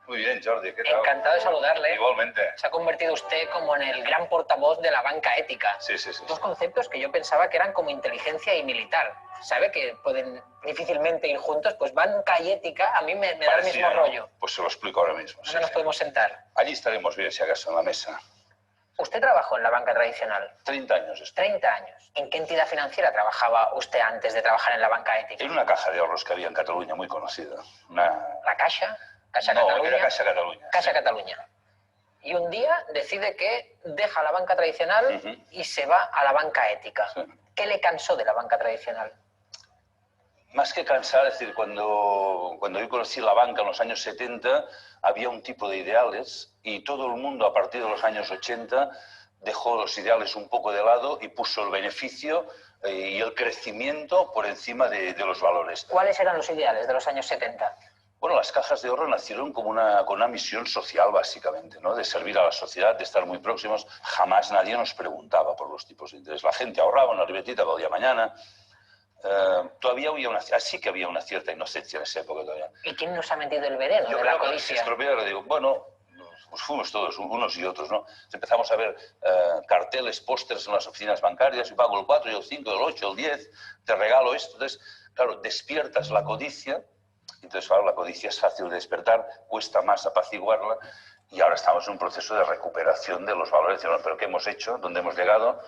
muy bien, Jordi, ¿qué tal? Encantado de saludarle. Igualmente. Se ha convertido usted como en el gran portavoz de la banca ética. Sí, sí, sí. Dos conceptos que yo pensaba que eran como inteligencia y militar. ¿Sabe que pueden difícilmente ir juntos? Pues banca y ética a mí me da el Parecía, mismo ¿no? rollo. Pues se lo explico ahora mismo. ¿Dónde sí, nos sí. podemos sentar? Allí estaremos bien, si acaso, en la mesa. Usted trabajó en la banca tradicional 30 años estoy. 30 años. ¿En qué entidad financiera trabajaba usted antes de trabajar en la banca ética? En una caja de ahorros que había en Cataluña muy conocida. ¿La Caixa? ¿Caixa No, Cataluña? era Caixa Cataluña. Caixa sí. Cataluña. Y un día decide que deja la banca tradicional Ujú. y se va a la banca ética. Sí. ¿Qué le cansó de la banca tradicional? Más que cansar, es decir, cuando yo conocí la banca en los años 70, había un tipo de ideales y todo el mundo a partir de los años 80 dejó los ideales un poco de lado y puso el beneficio y el crecimiento por encima de los valores. ¿Cuáles eran los ideales de los años 70? Bueno, las cajas de ahorro nacieron como con una misión social, básicamente, ¿no? De servir a la sociedad, de estar muy próximos. Jamás nadie nos preguntaba por los tipos de interés. La gente ahorraba una libretita para el día de mañana. Todavía sí que había una cierta inocencia en esa época todavía. ¿Y quién nos ha metido el veneno Yo de la creo que se codicia? estropeó, digo, bueno, pues fuimos todos, unos y otros, ¿no? Empezamos a ver carteles, pósters en las oficinas bancarias, yo pago el 4, yo el 5, el 8, el 10, te regalo esto. Entonces, claro, despiertas la codicia. Entonces, claro, la codicia es fácil de despertar, cuesta más apaciguarla y ahora estamos en un proceso de recuperación de los valores. Pero ¿qué hemos hecho? ¿Dónde hemos llegado?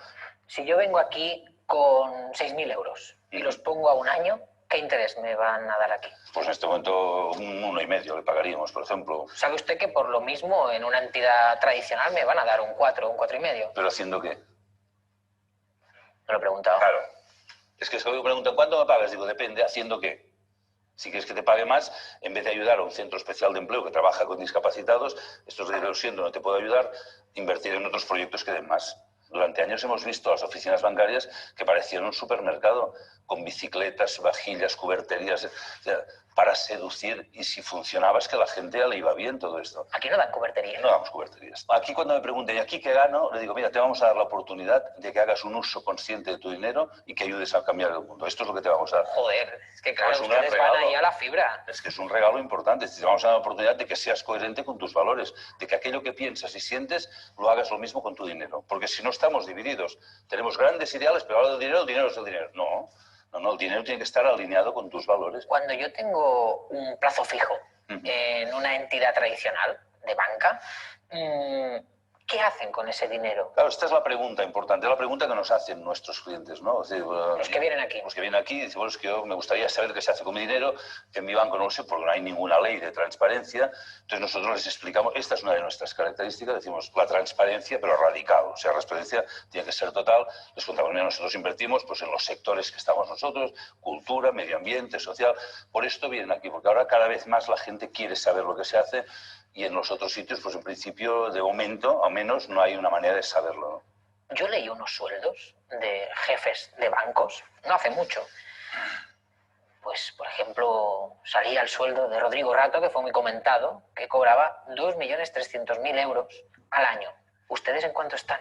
Si yo vengo aquí con 6.000 euros y los pongo a un año, ¿qué interés me van a dar aquí? Pues en este momento un 1,5 le pagaríamos, por ejemplo. ¿Sabe usted que por lo mismo en una entidad tradicional me van a dar un 4, un 4,5? ¿Pero haciendo qué? Me lo he preguntado. Claro. Es que me preguntan, ¿cuánto me pagas? Digo, depende, ¿haciendo qué? Si quieres que te pague más, en vez de ayudar a un centro especial de empleo que trabaja con discapacitados, estos de lo siento, no te puedo ayudar, invertir en otros proyectos que den más. Durante años hemos visto las oficinas bancarias que parecían un supermercado, con bicicletas, vajillas, cuberterías, o sea, para seducir, y si funcionaba es que la gente ya le iba bien todo esto. Aquí no dan cubertería. No damos cuberterías. Aquí cuando me pregunten, ¿y aquí qué gano? Le digo, mira, te vamos a dar la oportunidad de que hagas un uso consciente de tu dinero y que ayudes a cambiar el mundo. Esto es lo que te vamos a dar. Joder, es que claro, Es un gran ustedes van regalo. ahí a la fibra. Es que es un regalo importante. Te vamos a dar la oportunidad de que seas coherente con tus valores, de que aquello que piensas y sientes lo hagas lo mismo con tu dinero. Porque si no estamos divididos, tenemos grandes ideales, pero ahora el dinero es el dinero. No, el dinero tiene que estar alineado con tus valores. Cuando yo tengo un plazo fijo en una entidad tradicional de banca, ¿qué hacen con ese dinero? Claro, esta es la pregunta importante, es la pregunta que nos hacen nuestros clientes, ¿no? Es decir, Los que vienen aquí. Los que vienen aquí dicen, bueno, es que yo me gustaría saber qué se hace con mi dinero, que en mi banco no lo sé, porque no hay ninguna ley de transparencia. Entonces nosotros les explicamos, esta es una de nuestras características, decimos la transparencia, pero radical. O sea, la transparencia tiene que ser total. Les contamos, mira, nosotros invertimos pues, en los sectores que estamos nosotros, cultura, medio ambiente, social. Por esto vienen aquí, porque ahora cada vez más la gente quiere saber lo que se hace. Y en los otros sitios, pues en principio, de momento, al menos, no hay una manera de saberlo, ¿no? Yo leí unos sueldos de jefes de bancos, no hace mucho. Pues, por ejemplo, salía el sueldo de Rodrigo Rato, que fue muy comentado, que cobraba 2.300.000 euros al año. ¿Ustedes en cuánto están?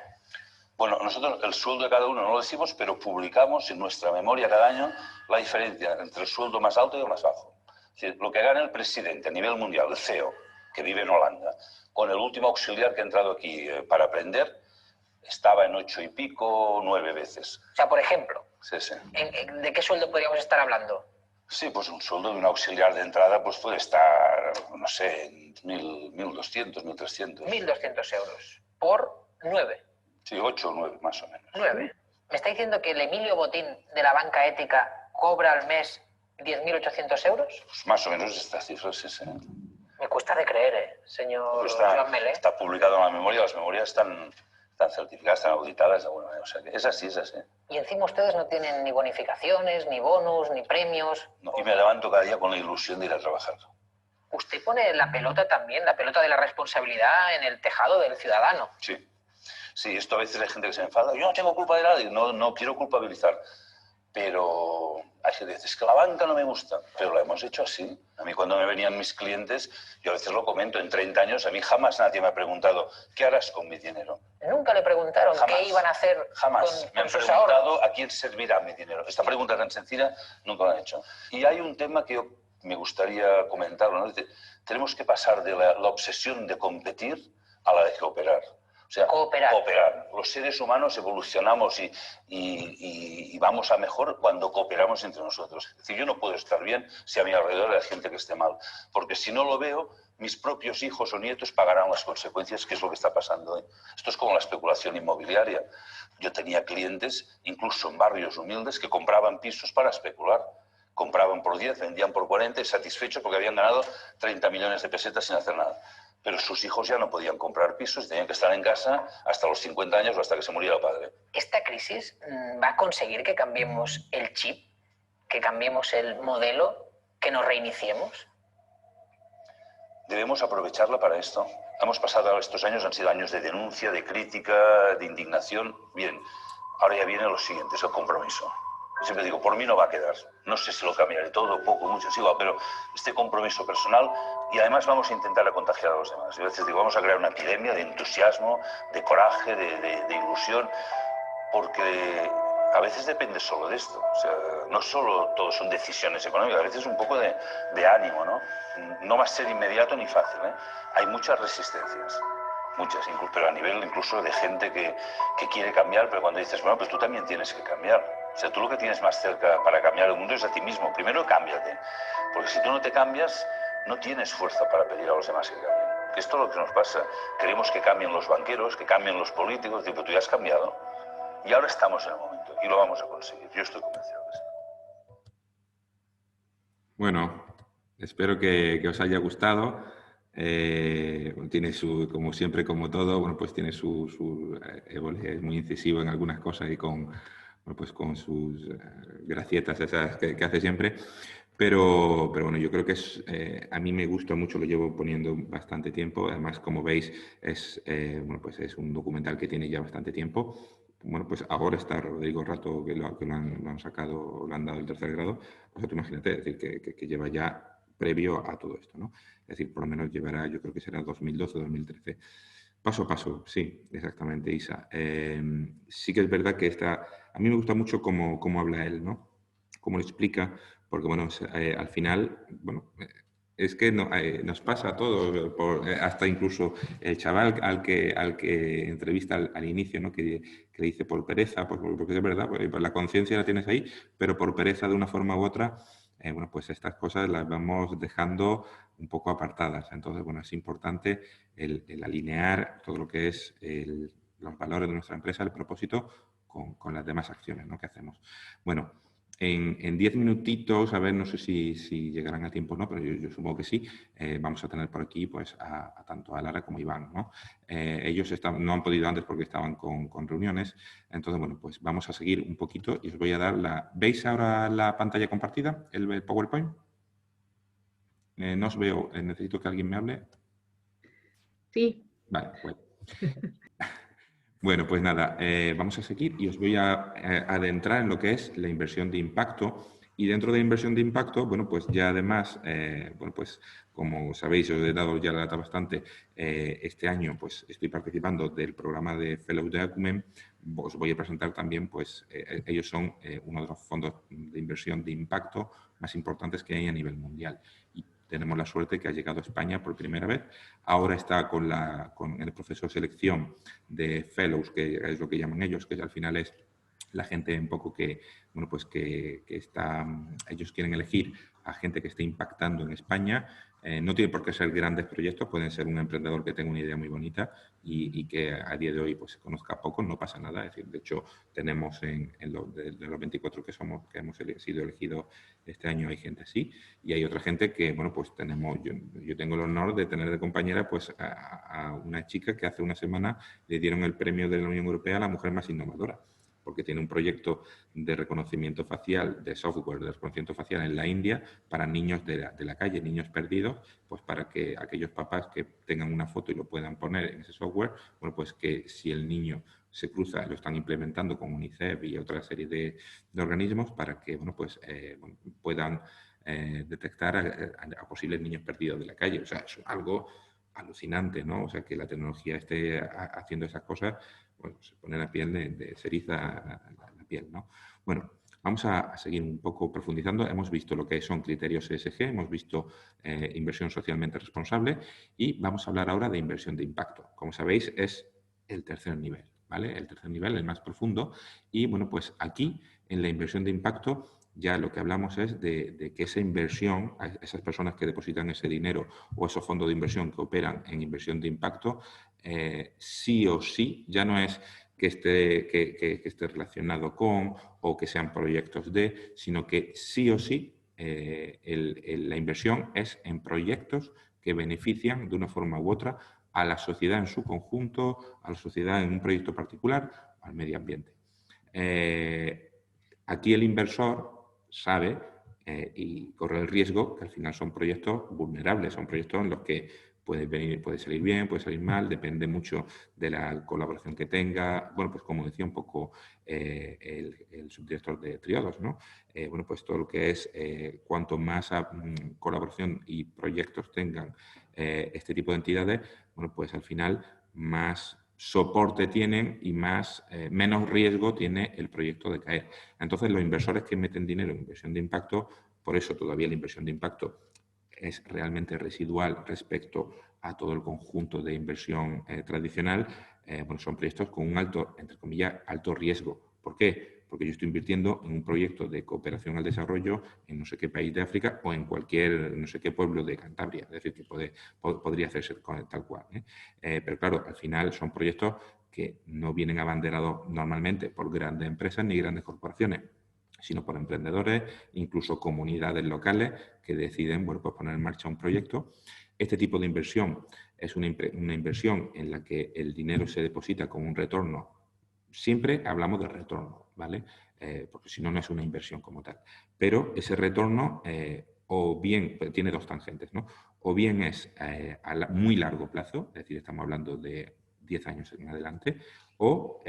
Bueno, nosotros el sueldo de cada uno no lo decimos, pero publicamos en nuestra memoria cada año la diferencia entre el sueldo más alto y el más bajo. Es decir, lo que gana el presidente a nivel mundial, el CEO, que vive en Holanda, con el último auxiliar que ha entrado aquí para aprender, estaba en 8 y pico, 9 veces. O sea, por ejemplo, Sí, sí. ¿de qué sueldo podríamos estar hablando? Sí, pues un sueldo de un auxiliar de entrada pues puede estar, no sé, en 1.200, 1.300. 1.200 euros por 9. Sí, 8 o 9 más o menos. 9. ¿Me está diciendo que el Emilio Botín de la banca ética cobra al mes 10.800 euros? Pues más o menos estas cifras, sí, sí. Me cuesta de creer, señor Pues Joan Melé. está publicado en la memoria, las memorias están certificadas, están auditadas de alguna manera. O sea, que es así, es así. Y encima ustedes no tienen ni bonificaciones, ni bonus, ni premios. No, y me levanto cada día con la ilusión de ir a trabajar. usted pone la pelota también, la pelota de la responsabilidad en el tejado del ciudadano. Sí. Sí, esto a veces hay gente que se enfada. Yo no tengo culpa de nada, no quiero culpabilizar. Pero hay gente que dice, es que la banca no me gusta. Pero lo hemos hecho así. A mí cuando me venían mis clientes, yo a veces lo comento, en 30 años a mí jamás nadie me ha preguntado, ¿qué harás con mi dinero? Nunca le preguntaron Jamás. qué iban a hacer Jamás me han sus ahorros. preguntado a quién servirá mi dinero. Esta pregunta tan sencilla nunca la han hecho. Y hay un tema que yo me gustaría comentarlo, ¿no? Tenemos que pasar de la obsesión de competir a la de cooperar. O sea, cooperar. Los seres humanos evolucionamos y vamos a mejor cuando cooperamos entre nosotros. Es decir, yo no puedo estar bien si a mi alrededor hay gente que esté mal. Porque si no lo veo, mis propios hijos o nietos pagarán las consecuencias, que es lo que está pasando hoy. Esto es como la especulación inmobiliaria. Yo tenía clientes, incluso en barrios humildes, que compraban pisos para especular. Compraban por 10, vendían por 40 y satisfechos porque habían ganado 30 millones de pesetas sin hacer nada. Pero sus hijos ya no podían comprar pisos, tenían que estar en casa hasta los 50 años o hasta que se muriera el padre. ¿Esta crisis va a conseguir que cambiemos el chip, que cambiemos el modelo, que nos reiniciemos? Debemos aprovecharla para esto. Hemos pasado estos años, han sido años de denuncia, de crítica, de indignación. Bien, ahora ya viene lo siguiente, es el compromiso. Siempre digo, por mí no va a quedar. No sé si lo cambiaré todo, poco, mucho, es igual, pero este compromiso personal, y además vamos a intentar contagiar a los demás. Yo a veces digo, vamos a crear una epidemia de entusiasmo, de coraje, de ilusión, porque a veces depende solo de esto. O sea, no solo todo son decisiones económicas, a veces un poco de ánimo, ¿no? No va a ser inmediato ni fácil, ¿eh? Hay muchas resistencias. Muchas, pero a nivel incluso de gente que quiere cambiar, pero cuando dices, bueno, pues tú también tienes que cambiar. O sea, tú lo que tienes más cerca para cambiar el mundo es a ti mismo. Primero, cámbiate. Porque si tú no te cambias, no tienes fuerza para pedir a los demás que cambien. Esto es lo que nos pasa. Queremos que cambien los banqueros, que cambien los políticos. Digo, tú ya has cambiado. Y ahora estamos en el momento. Y lo vamos a conseguir. Yo estoy convencido de eso. Bueno, espero que os haya gustado. Tiene su, como siempre, como todo, bueno, pues tiene su Évole es muy incisivo en algunas cosas y con, bueno, pues con sus gracietas esas que hace siempre, pero bueno, yo creo que es, a mí me gusta mucho, lo llevo poniendo bastante tiempo, además, como veis, bueno, pues es un documental que tiene ya bastante tiempo. Bueno, pues ahora está Rodrigo Rato, que lo han sacado, lo han dado el 3er grado, pues tú imagínate, es decir, que lleva ya previo a todo esto, ¿no? Es decir, por lo menos llevará, yo creo que será 2012 o 2013. Paso a paso, sí, exactamente, Isa. Sí que es verdad que a mí me gusta mucho cómo habla él, ¿no? Cómo lo explica, porque, bueno, al final, bueno, es que nos pasa a todos, hasta incluso el chaval al que entrevista al inicio, ¿no? Que le dice por pereza, porque es verdad, pues la conciencia la tienes ahí, pero por pereza de una forma u otra, bueno, pues estas cosas las vamos dejando un poco apartadas. Entonces, bueno, es importante el alinear todo lo que es los valores de nuestra empresa, el propósito, con las demás acciones, ¿no? que hacemos. Bueno, en 10 minutitos, a ver, no sé si llegarán a tiempo o no, pero yo supongo que sí, vamos a tener por aquí pues tanto a Lara como a Iván, ¿no? Ellos no han podido antes porque estaban con reuniones, entonces, bueno, pues vamos a seguir un poquito y os voy a dar ¿Veis ahora la pantalla compartida, el PowerPoint? No os veo, necesito que alguien me hable. Sí. Vale, bueno. Bueno, pues nada, vamos a seguir y os voy a adentrar en lo que es la inversión de impacto. Y dentro de la inversión de impacto, bueno, pues ya además, bueno, pues como sabéis, os he dado ya la data bastante, este año pues estoy participando del programa de Fellows de Acumen. Os voy a presentar también, pues ellos son uno de los fondos de inversión de impacto más importantes que hay a nivel mundial. Y tenemos la suerte que ha llegado a España por primera vez. Ahora está con el proceso de selección de fellows, que es lo que llaman ellos, que al final es la gente un poco que, bueno, pues que ellos quieren elegir a gente que esté impactando en España. No tiene por qué ser grandes proyectos, pueden ser un emprendedor que tenga una idea muy bonita y que a día de hoy pues, se conozca poco, no pasa nada. Es decir, de hecho, tenemos de los 24 que hemos sido elegidos este año, hay gente así, y hay otra gente que, bueno, pues yo tengo el honor de tener de compañera pues a una chica que hace una semana le dieron el premio de la Unión Europea a la mujer más innovadora, porque tiene un proyecto de reconocimiento facial, de software de reconocimiento facial en la India para niños de la calle, niños perdidos, pues para que aquellos papás que tengan una foto y lo puedan poner en ese software, bueno, pues que si el niño se cruza, lo están implementando con UNICEF y otra serie de organismos para que, bueno, pues puedan detectar a posibles niños perdidos de la calle. O sea, es algo alucinante, ¿no? O sea, que la tecnología esté haciendo esas cosas, bueno, se pone la piel se eriza la piel, ¿no? Bueno, vamos a seguir un poco profundizando. Hemos visto lo que son criterios ESG, hemos visto inversión socialmente responsable y vamos a hablar ahora de inversión de impacto. Como sabéis, es el tercer nivel, ¿vale? El tercer nivel, el más profundo. Y, bueno, pues aquí, en la inversión de impacto, ya lo que hablamos es de que esa inversión, esas personas que depositan ese dinero o esos fondos de inversión que operan en inversión de impacto, sí o sí, ya no es que esté relacionado con o que sean proyectos de, sino que sí o sí la inversión es en proyectos que benefician de una forma u otra a la sociedad en su conjunto, a la sociedad en un proyecto particular, al medio ambiente. Aquí el inversor sabe y corre el riesgo que al final son proyectos vulnerables, son proyectos en los que puede salir bien, puede salir mal, depende mucho de la colaboración que tenga. Bueno, pues como decía un poco el subdirector de Triodos, ¿no? Bueno, pues todo lo que es cuanto más colaboración y proyectos tengan este tipo de entidades, bueno, pues al final más soporte tienen y menos riesgo tiene el proyecto de caer. Entonces, los inversores que meten dinero en inversión de impacto, por eso todavía la inversión de impacto es realmente residual respecto a todo el conjunto de inversión tradicional, bueno, son proyectos con un alto, entre comillas, alto riesgo. ¿Por qué? Porque yo estoy invirtiendo en un proyecto de cooperación al desarrollo en no sé qué país de África o en cualquier no sé qué pueblo de Cantabria. Es decir, que podría hacerse tal cual. Pero claro, al final son proyectos que no vienen abanderados normalmente por grandes empresas ni grandes corporaciones, sino por emprendedores, incluso comunidades locales que deciden, bueno, pues poner en marcha un proyecto. Este tipo de inversión es una inversión en la que el dinero se deposita con un retorno. Siempre hablamos de retorno, ¿vale? Porque si no, no es una inversión como tal. Pero ese retorno, o bien, tiene dos tangentes, ¿no? O bien es a muy largo plazo, es decir, estamos hablando de 10 años en adelante, o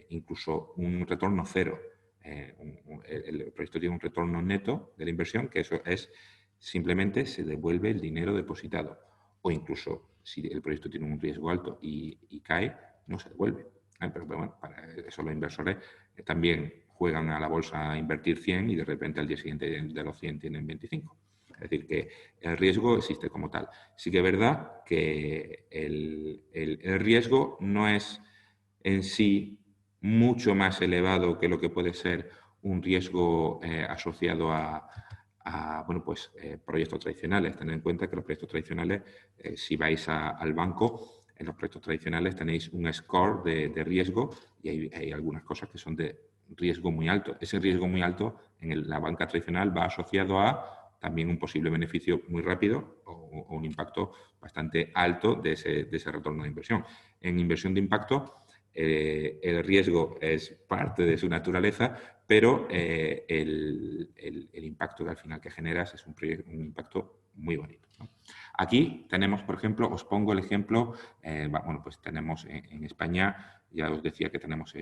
incluso un retorno cero. El proyecto tiene un retorno neto de la inversión, que eso es simplemente se devuelve el dinero depositado. O incluso si el proyecto tiene un riesgo alto y cae, no se devuelve. Pero bueno, para eso los inversores también juegan a la bolsa a invertir 100 y de repente al día siguiente de los 100 tienen 25. Es decir, que el riesgo existe como tal. Sí que es verdad que el riesgo no es en sí mucho más elevado que lo que puede ser un riesgo asociado a bueno, pues, proyectos tradicionales. Tened en cuenta que los proyectos tradicionales, si vais al banco, en los proyectos tradicionales tenéis un score de riesgo y hay algunas cosas que son de riesgo muy alto. Ese riesgo muy alto en la banca tradicional va asociado a también un posible beneficio muy rápido o un impacto bastante alto de ese retorno de inversión. En inversión de impacto, el riesgo es parte de su naturaleza, pero el impacto que al final que generas es un impacto muy bonito, ¿no? Aquí tenemos, por ejemplo, os pongo el ejemplo, bueno, pues tenemos en España, ya os decía que tenemos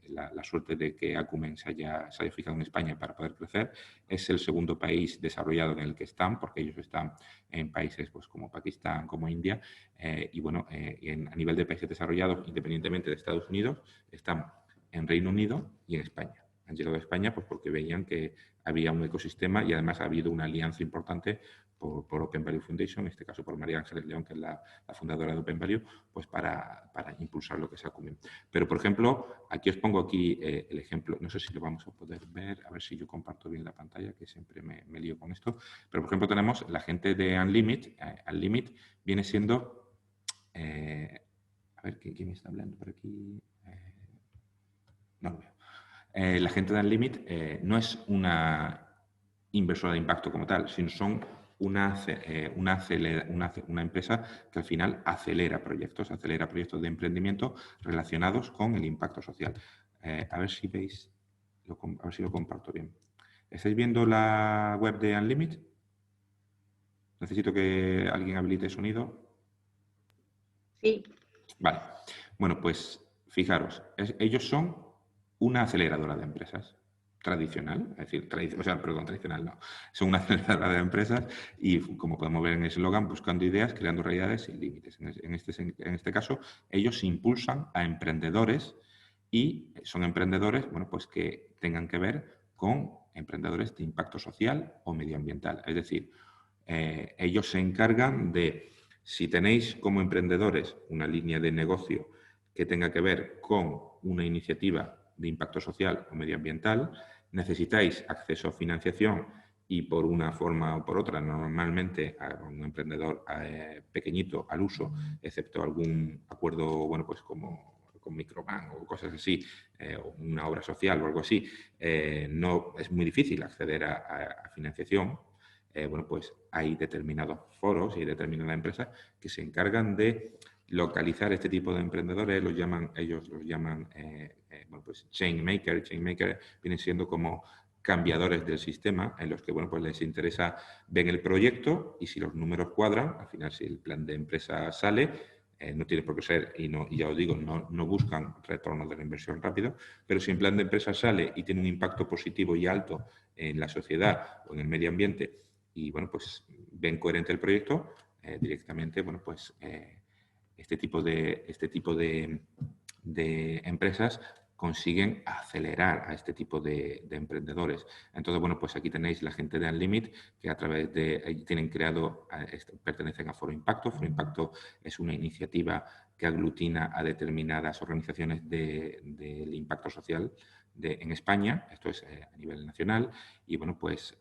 la suerte de que Acumen se haya fijado en España para poder crecer. Es el segundo país desarrollado en el que están, porque ellos están en países pues, como Pakistán, como India, y bueno, a nivel de países desarrollados, independientemente de Estados Unidos, están en Reino Unido y en España. Han llegado a España pues, porque veían que había un ecosistema y además ha habido una alianza importante por Open Value Foundation, en este caso por María Ángeles León, que es la fundadora de Open Value, pues para impulsar lo que es Acumen. Pero, por ejemplo, aquí os pongo el ejemplo, no sé si lo vamos a poder ver, a ver si yo comparto bien la pantalla, que siempre me lío con esto, pero, por ejemplo, tenemos la gente de Unlimit. Unlimit viene siendo, a ver, ¿quién me está hablando por aquí? No lo veo. La gente de Unlimit no es una inversora de impacto como tal, sino son una empresa que al final acelera proyectos de emprendimiento relacionados con el impacto social. A ver si veis, a ver si lo comparto bien. ¿Estáis viendo la web de Unlimit? Necesito que alguien habilite sonido. Sí. Vale. Bueno, pues fijaros, ellos son una aceleradora de empresas tradicional, es decir, tradicional no, son una aceleradora de empresas y, como podemos ver en el eslogan, buscando ideas, creando realidades sin límites. En este caso, ellos impulsan a emprendedores y son emprendedores, bueno, pues que tengan que ver con emprendedores de impacto social o medioambiental. Es decir, ellos se encargan de, si tenéis como emprendedores una línea de negocio que tenga que ver con una iniciativa de impacto social o medioambiental, necesitáis acceso a financiación y por una forma o por otra, normalmente a un emprendedor pequeñito al uso, excepto algún acuerdo, bueno, pues como con Microban o cosas así, o una obra social o algo así, no es muy difícil acceder a financiación. Bueno, pues hay determinados foros y hay determinadas empresas que se encargan de localizar este tipo de emprendedores, ellos los llaman bueno, pues chain maker. Chain maker vienen siendo como cambiadores del sistema en los que, bueno, pues les interesa, ven el proyecto y si los números cuadran, al final si el plan de empresa sale, no tiene por qué ser, y ya os digo, no buscan retorno de la inversión rápido, pero si el plan de empresa sale y tiene un impacto positivo y alto en la sociedad o en el medio ambiente y, bueno, pues ven coherente el proyecto, directamente, bueno, pues este tipo de empresas consiguen acelerar a este tipo de emprendedores. Entonces, bueno, pues aquí tenéis la gente de Unlimit que a través de, tienen creado, pertenecen a Foro Impacto. Foro Impacto es una iniciativa que aglutina a determinadas organizaciones del impacto social en España, esto es a nivel nacional, y bueno, pues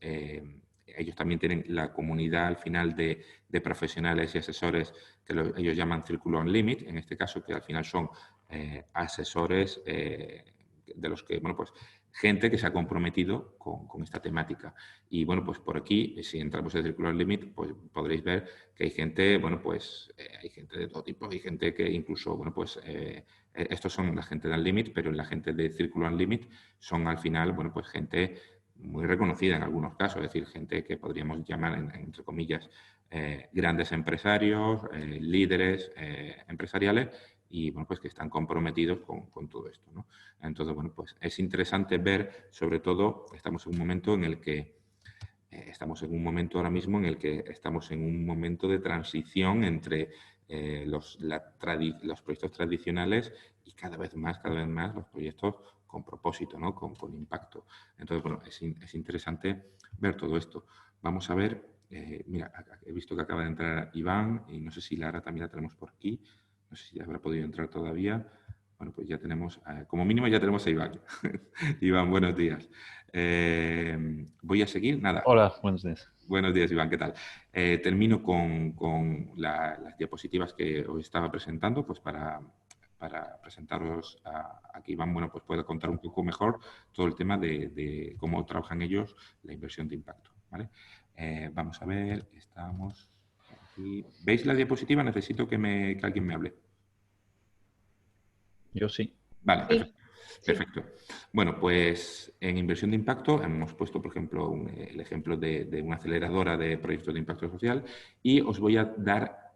ellos también tienen la comunidad al final de profesionales y asesores que ellos llaman Círculo Unlimit, en este caso, que al final son asesores de los que, bueno, pues gente que se ha comprometido con esta temática. Y bueno, pues por aquí, si entramos en Círculo Unlimit, pues podréis ver que hay gente, bueno, pues hay gente de todo tipo, hay gente que incluso, bueno, pues estos son la gente de Unlimit, pero la gente de Círculo Unlimit son al final, bueno, pues gente muy reconocida en algunos casos, es decir, gente que podríamos llamar, entre comillas, grandes empresarios, líderes empresariales y, bueno, pues que están comprometidos con todo esto, ¿no? Entonces, bueno, pues es interesante ver, sobre todo, estamos en un momento en el que ahora mismo en el que estamos en un momento de transición entre los proyectos tradicionales y cada vez más los proyectos con propósito, ¿no? Con impacto. Entonces, bueno, es interesante ver todo esto. Vamos a ver, mira, he visto que acaba de entrar Iván y no sé si Lara también la tenemos por aquí. No sé si habrá podido entrar todavía. Bueno, pues ya tenemos, como mínimo ya tenemos a Iván. Iván, buenos días. Voy a seguir, nada. Hola, buenos días. Buenos días, Iván, ¿qué tal? Termino con las diapositivas que os estaba presentando, pues para presentaros a que Iván, bueno, pues pueda contar un poco mejor todo el tema de cómo trabajan ellos la inversión de impacto, ¿vale? Vamos a ver, estamos aquí. ¿Veis la diapositiva? Necesito que alguien me hable. Yo sí. Vale, Sí. perfecto. Perfecto. Bueno, pues en inversión de impacto hemos puesto, por ejemplo, el ejemplo de una aceleradora de proyectos de impacto social y os voy a dar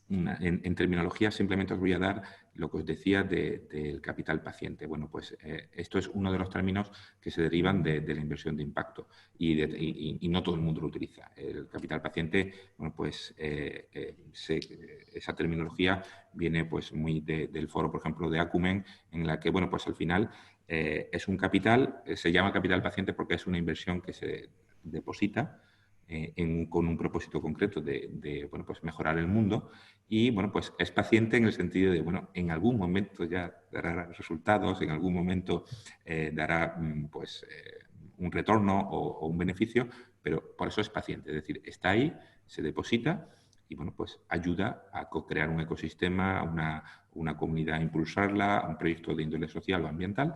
en terminología, simplemente os voy a dar lo que os decía del capital paciente. Bueno, pues esto es uno de los términos que se derivan de la inversión de impacto y no todo el mundo lo utiliza. El capital paciente, bueno, pues esa terminología viene pues muy del foro, por ejemplo, de Acumen, en la que, bueno, pues al final es un capital, se llama capital paciente porque es una inversión que se deposita con un propósito concreto de bueno, pues mejorar el mundo y, bueno, pues es paciente en el sentido de, bueno, en algún momento ya dará resultados, en algún momento dará pues un retorno o un beneficio, pero por eso es paciente, es decir, está ahí, se deposita y, bueno, pues ayuda a co-crear un ecosistema, una comunidad a impulsarla, a un proyecto de índole social o ambiental.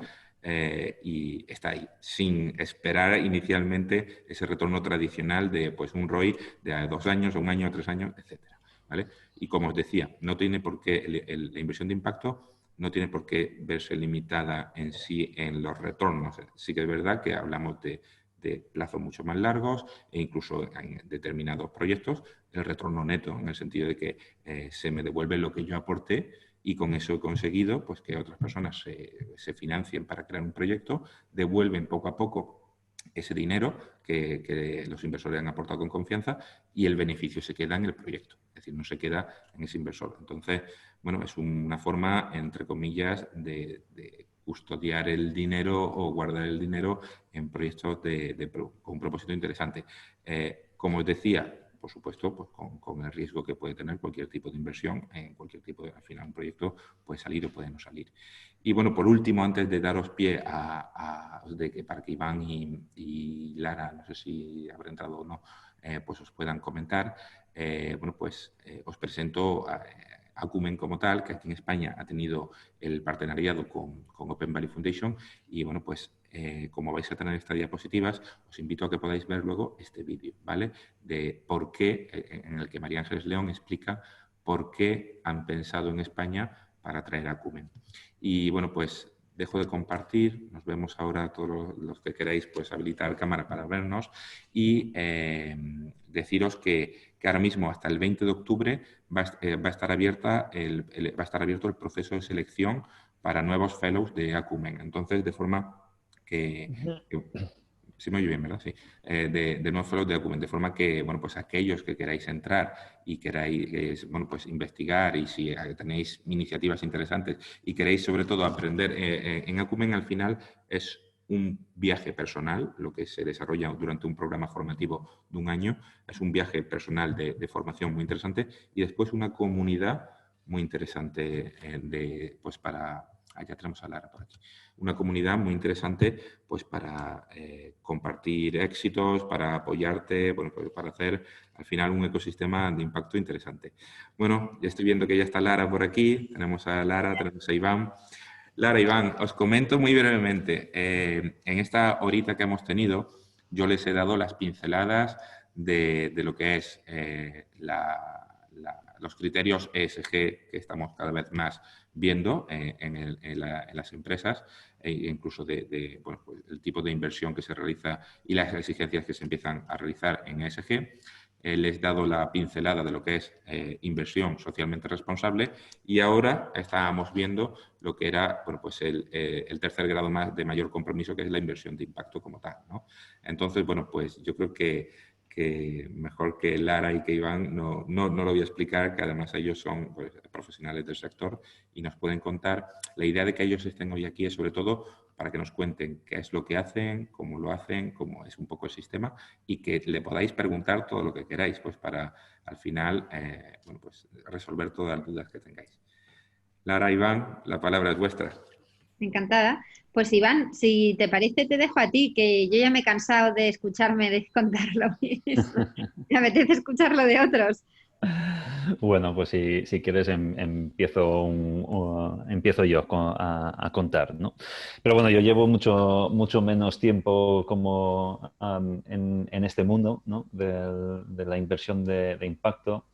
Y está ahí, sin esperar inicialmente ese retorno tradicional de pues, un ROI de 2 años, a 1 año, a 3 años, etcétera, ¿vale? Y como os decía, no tiene por qué la inversión de impacto no tiene por qué verse limitada en sí en los retornos. Sí que es verdad que hablamos de plazos mucho más largos e incluso en determinados proyectos el retorno neto, en el sentido de que se me devuelve lo que yo aporté y con eso he conseguido pues, que otras personas se financien para crear un proyecto, devuelven poco a poco ese dinero que los inversores han aportado con confianza y el beneficio se queda en el proyecto, es decir, no se queda en ese inversor. Entonces, bueno, es una forma, entre comillas, de custodiar el dinero o guardar el dinero en proyectos con un propósito interesante. Como os decía, por supuesto, pues con el riesgo que puede tener cualquier tipo de inversión, en cualquier tipo de, al final, un proyecto puede salir o puede no salir. Y bueno, por último, antes de daros pie para que Iván y Lara, no sé si habrá entrado o no, pues os puedan comentar, bueno, pues os presento a Acumen como tal, que aquí en España ha tenido el partenariado con Open Valley Foundation y bueno, pues como vais a tener estas diapositivas, os invito a que podáis ver luego este vídeo, ¿vale? De por qué, en el que María Ángeles León explica por qué han pensado en España para traer a Acumen. Y bueno, pues dejo de compartir, nos vemos ahora todos los que queráis pues habilitar cámara para vernos y deciros que ahora mismo hasta el 20 de octubre va a estar abierto el proceso de selección para nuevos fellows de Acumen. Entonces, de forma que sí me oye bien, ¿verdad? Sí. De nuevos fellows de Acumen, de forma que, bueno, pues aquellos que queráis entrar y queráis, bueno, pues investigar y si tenéis iniciativas interesantes y queréis sobre todo aprender en Acumen, al final es un viaje personal, lo que se desarrolla durante un programa formativo de un año, es un viaje personal de formación muy interesante y después una comunidad muy interesante pues para... Ya tenemos a Lara por aquí. Una comunidad muy interesante pues para compartir éxitos, para apoyarte, bueno, pues para hacer al final un ecosistema de impacto interesante. Bueno, ya estoy viendo que ya está Lara por aquí, tenemos a Lara, tenemos a Iván. Lara, Iván, os comento muy brevemente. En esta horita que hemos tenido, yo les he dado las pinceladas de lo que es los criterios ESG que estamos cada vez más viendo en las empresas e incluso bueno, pues el tipo de inversión que se realiza y las exigencias que se empiezan a realizar en ESG. Les he dado la pincelada de lo que es inversión socialmente responsable y ahora estábamos viendo lo que era bueno, pues el tercer grado más de mayor compromiso, que es la inversión de impacto como tal, ¿no? Entonces, bueno, pues yo creo que mejor que Lara y que Iván no lo voy a explicar, que además ellos son pues, profesionales del sector y nos pueden contar. La idea de que ellos estén hoy aquí es sobre todo para que nos cuenten qué es lo que hacen, cómo es un poco el sistema y que le podáis preguntar todo lo que queráis, pues para al final bueno, pues resolver todas las dudas que tengáis. Lara, Iván, la palabra es vuestra. Encantada. Pues Iván, si te parece, te dejo a ti, que yo ya me he cansado de escucharme de contar lo mismo. Me apetece escucharlo de otros. Bueno, pues si quieres empiezo yo a contar, ¿no? Pero bueno, yo llevo mucho menos tiempo como en este mundo, ¿no? de la inversión de impacto.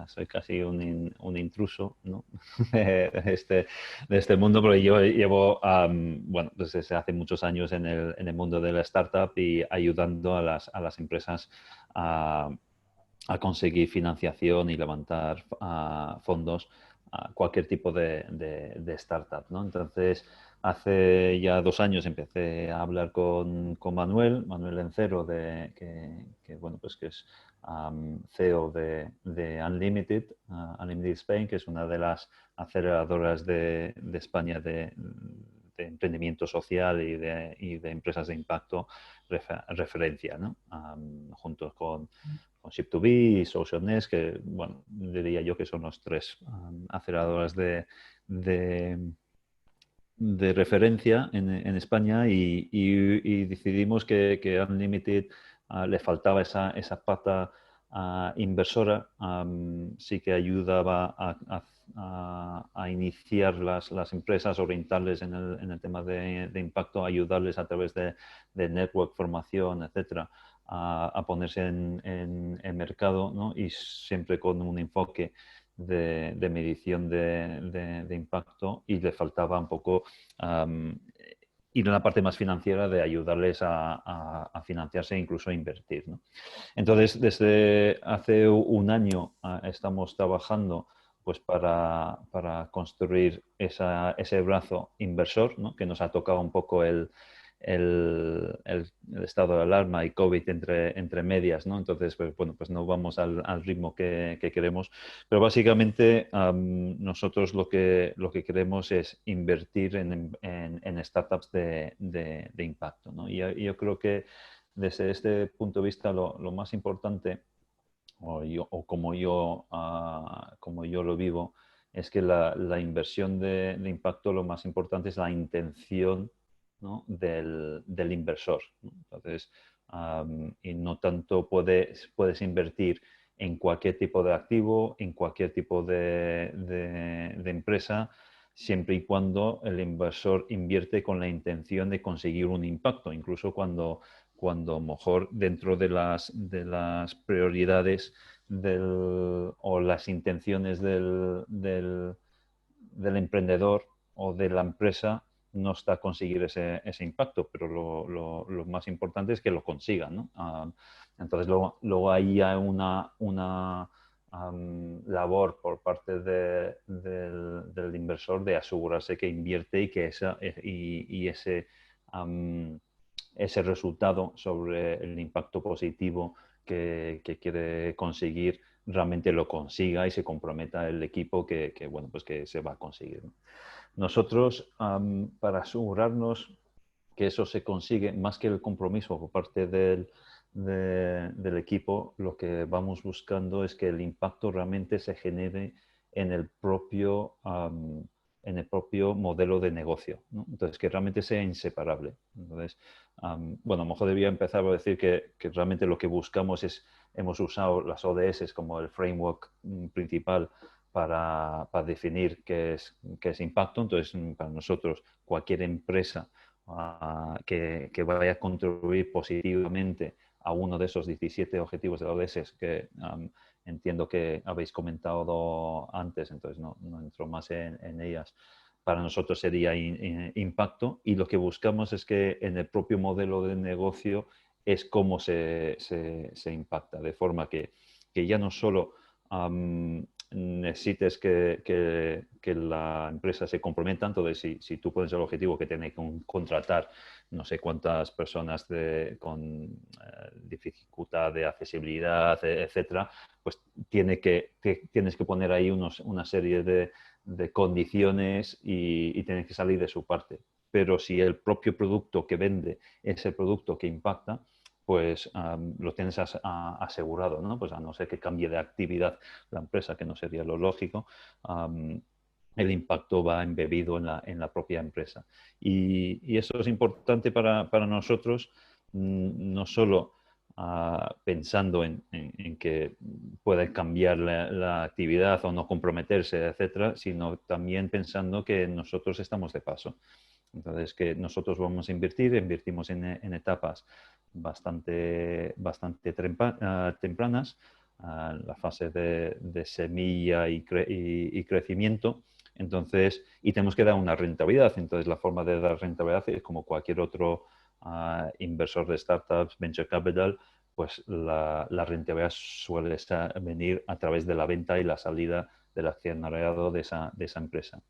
Soy casi un intruso, ¿no? de este mundo, porque yo llevo, bueno, desde hace muchos años en el mundo de la startup y ayudando a las empresas a conseguir financiación y levantar fondos a cualquier tipo de startup, ¿no? Entonces, hace ya 2 años empecé a hablar con Manuel Lencero, que bueno, pues que es CEO de Unlimited Spain, que es una de las aceleradoras de España de emprendimiento social y de empresas de impacto referencia, ¿no? Juntos con Ship2B y SocialNest, que, bueno, diría yo que son los 3 aceleradoras de referencia en España y decidimos que Unlimited le faltaba esa pata inversora, sí que ayudaba a iniciar las empresas, orientarles en el tema de impacto, ayudarles a través de network, formación, etcétera, a ponerse en mercado, ¿no? Y siempre con un enfoque de medición de impacto y le faltaba un poco ir a la parte más financiera de ayudarles a financiarse e incluso a invertir, ¿no? Entonces, desde hace un año estamos trabajando pues para construir ese brazo inversor, ¿no? Que nos ha tocado un poco el estado de alarma y COVID entre medias, ¿no? Entonces, pues, bueno, pues no vamos al ritmo que queremos, pero básicamente nosotros lo que queremos es invertir en startups de impacto, ¿no? Y yo creo que desde este punto de vista lo más importante, como yo lo vivo, es que la inversión de impacto, lo más importante es la intención, ¿no? del inversor, ¿no? Entonces, y no tanto puedes invertir en cualquier tipo de activo, en cualquier tipo de empresa, siempre y cuando el inversor invierte con la intención de conseguir un impacto, incluso cuando a lo mejor dentro de las prioridades o las intenciones del emprendedor o de la empresa no está conseguir ese impacto, pero lo más importante es que lo consigan, ¿no? Entonces, luego hay una labor por parte del inversor de asegurarse que invierte y que ese resultado sobre el impacto positivo que quiere conseguir realmente lo consiga y se comprometa el equipo bueno, pues que se va a conseguir, ¿no? Nosotros, para asegurarnos que eso se consigue, más que el compromiso por parte del equipo, lo que vamos buscando es que el impacto realmente se genere en el propio modelo de negocio, ¿no? Entonces, que realmente sea inseparable. Entonces, bueno, a lo mejor debía empezar a decir que realmente lo que buscamos hemos usado las ODS como el framework principal para definir qué es impacto. Entonces, para nosotros, cualquier empresa que vaya a contribuir positivamente a uno de esos 17 objetivos de la ODS que entiendo que habéis comentado antes, entonces no entro más en ellas. Para nosotros sería impacto, y lo que buscamos es que en el propio modelo de negocio es cómo se impacta, de forma que ya no solo necesites que la empresa se comprometa. Entonces, si tú pones el objetivo que tiene que contratar no sé cuántas personas con dificultad de accesibilidad, etcétera, pues tienes que poner ahí una serie de condiciones y tienes que salir de su parte. Pero si el propio producto que vende es el producto que impacta, pues lo tienes asegurado, ¿no? Pues a no ser que cambie de actividad la empresa, que no sería lo lógico, el impacto va embebido en la propia empresa. Y eso es importante para nosotros, no solo pensando en que puede cambiar la actividad o no comprometerse, etcétera, sino también pensando que nosotros estamos de paso. Entonces, que nosotros vamos a invertimos en etapas bastante tempranas, la fase de semilla y crecimiento. Entonces, y tenemos que dar una rentabilidad. Entonces, la forma de dar rentabilidad es como cualquier otro inversor de startups, venture capital, pues la rentabilidad suele venir a través de la venta y la salida del accionariado de esa empresa.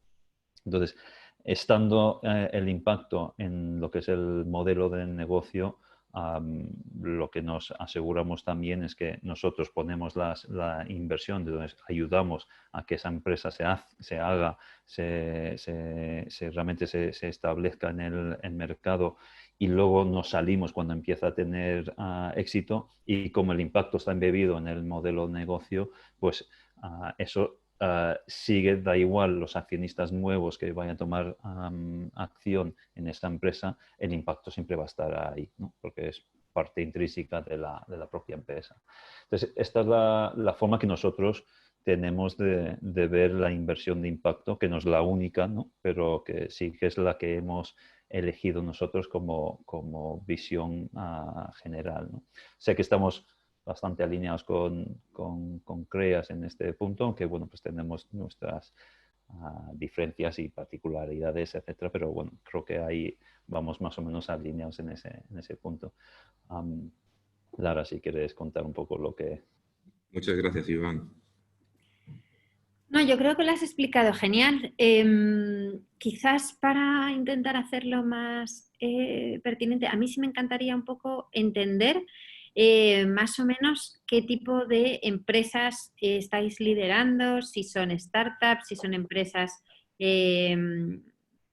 Entonces, estando el impacto en lo que es el modelo de negocio, lo que nos aseguramos también es que nosotros ponemos la inversión, entonces ayudamos a que esa empresa realmente se establezca en el mercado, y luego nos salimos cuando empieza a tener éxito, y como el impacto está embebido en el modelo de negocio, pues eso sigue, da igual los accionistas nuevos que vayan a tomar acción en esta empresa, el impacto siempre va a estar ahí, ¿no? Porque es parte intrínseca de la propia empresa. Entonces, esta es la forma que nosotros tenemos de ver la inversión de impacto, que no es la única, ¿no? Pero que sí que es la que hemos elegido nosotros como visión general, ¿no? Sé que estamos bastante alineados con CREAS en este punto, aunque bueno, pues tenemos nuestras diferencias y particularidades, etcétera, pero bueno, creo que ahí vamos más o menos alineados en ese punto. Lara, si quieres contar un poco lo que... Muchas gracias, Iván. No, yo creo que lo has explicado genial. Quizás para intentar hacerlo más pertinente, a mí sí me encantaría un poco entender más o menos qué tipo de empresas estáis liderando, si son startups, si son empresas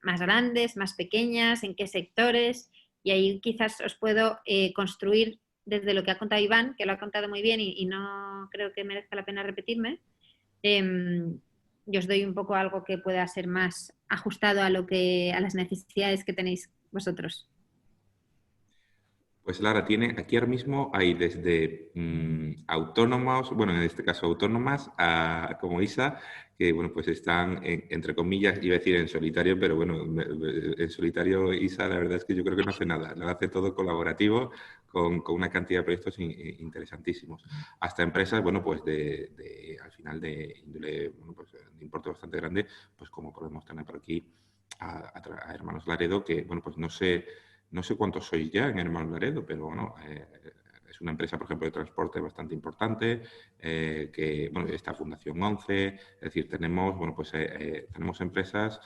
más grandes, más pequeñas, en qué sectores, y ahí quizás os puedo construir desde lo que ha contado Iván, que lo ha contado muy bien y no creo que merezca la pena repetirme. Yo os doy un poco algo que pueda ser más ajustado a las necesidades que tenéis vosotros. Pues Lara, aquí ahora mismo hay desde autónomos, bueno, en este caso autónomas, como Isa, que bueno, pues están, entre comillas, iba a decir en solitario, pero bueno, en solitario Isa la verdad es que yo creo que no hace nada, lo hace todo colaborativo con una cantidad de proyectos interesantísimos. Hasta empresas, bueno, pues al final de índole, bueno, pues de importe bastante grande, pues como podemos tener por aquí a Hermanos Laredo, que bueno, pues no sé cuántos sois ya en Hermanos Laredo, pero bueno, es una empresa, por ejemplo, de transporte bastante importante, que, bueno, esta Fundación 11, es decir, tenemos, bueno, pues tenemos empresas,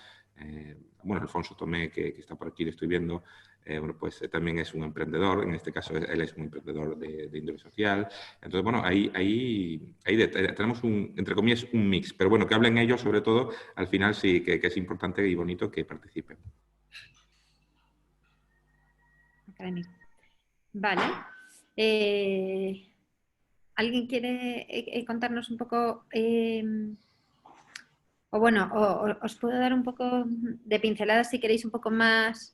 bueno, Alfonso Tomé, que está por aquí, lo estoy viendo, bueno, pues también es un emprendedor, en este caso él es un emprendedor de índole social. Entonces, bueno, ahí tenemos entre comillas, un mix, pero bueno, que hablen ellos sobre todo, al final sí que es importante y bonito que participen. Académico. Vale. ¿Alguien quiere contarnos un poco? O bueno, os puedo dar un poco de pinceladas si queréis un poco más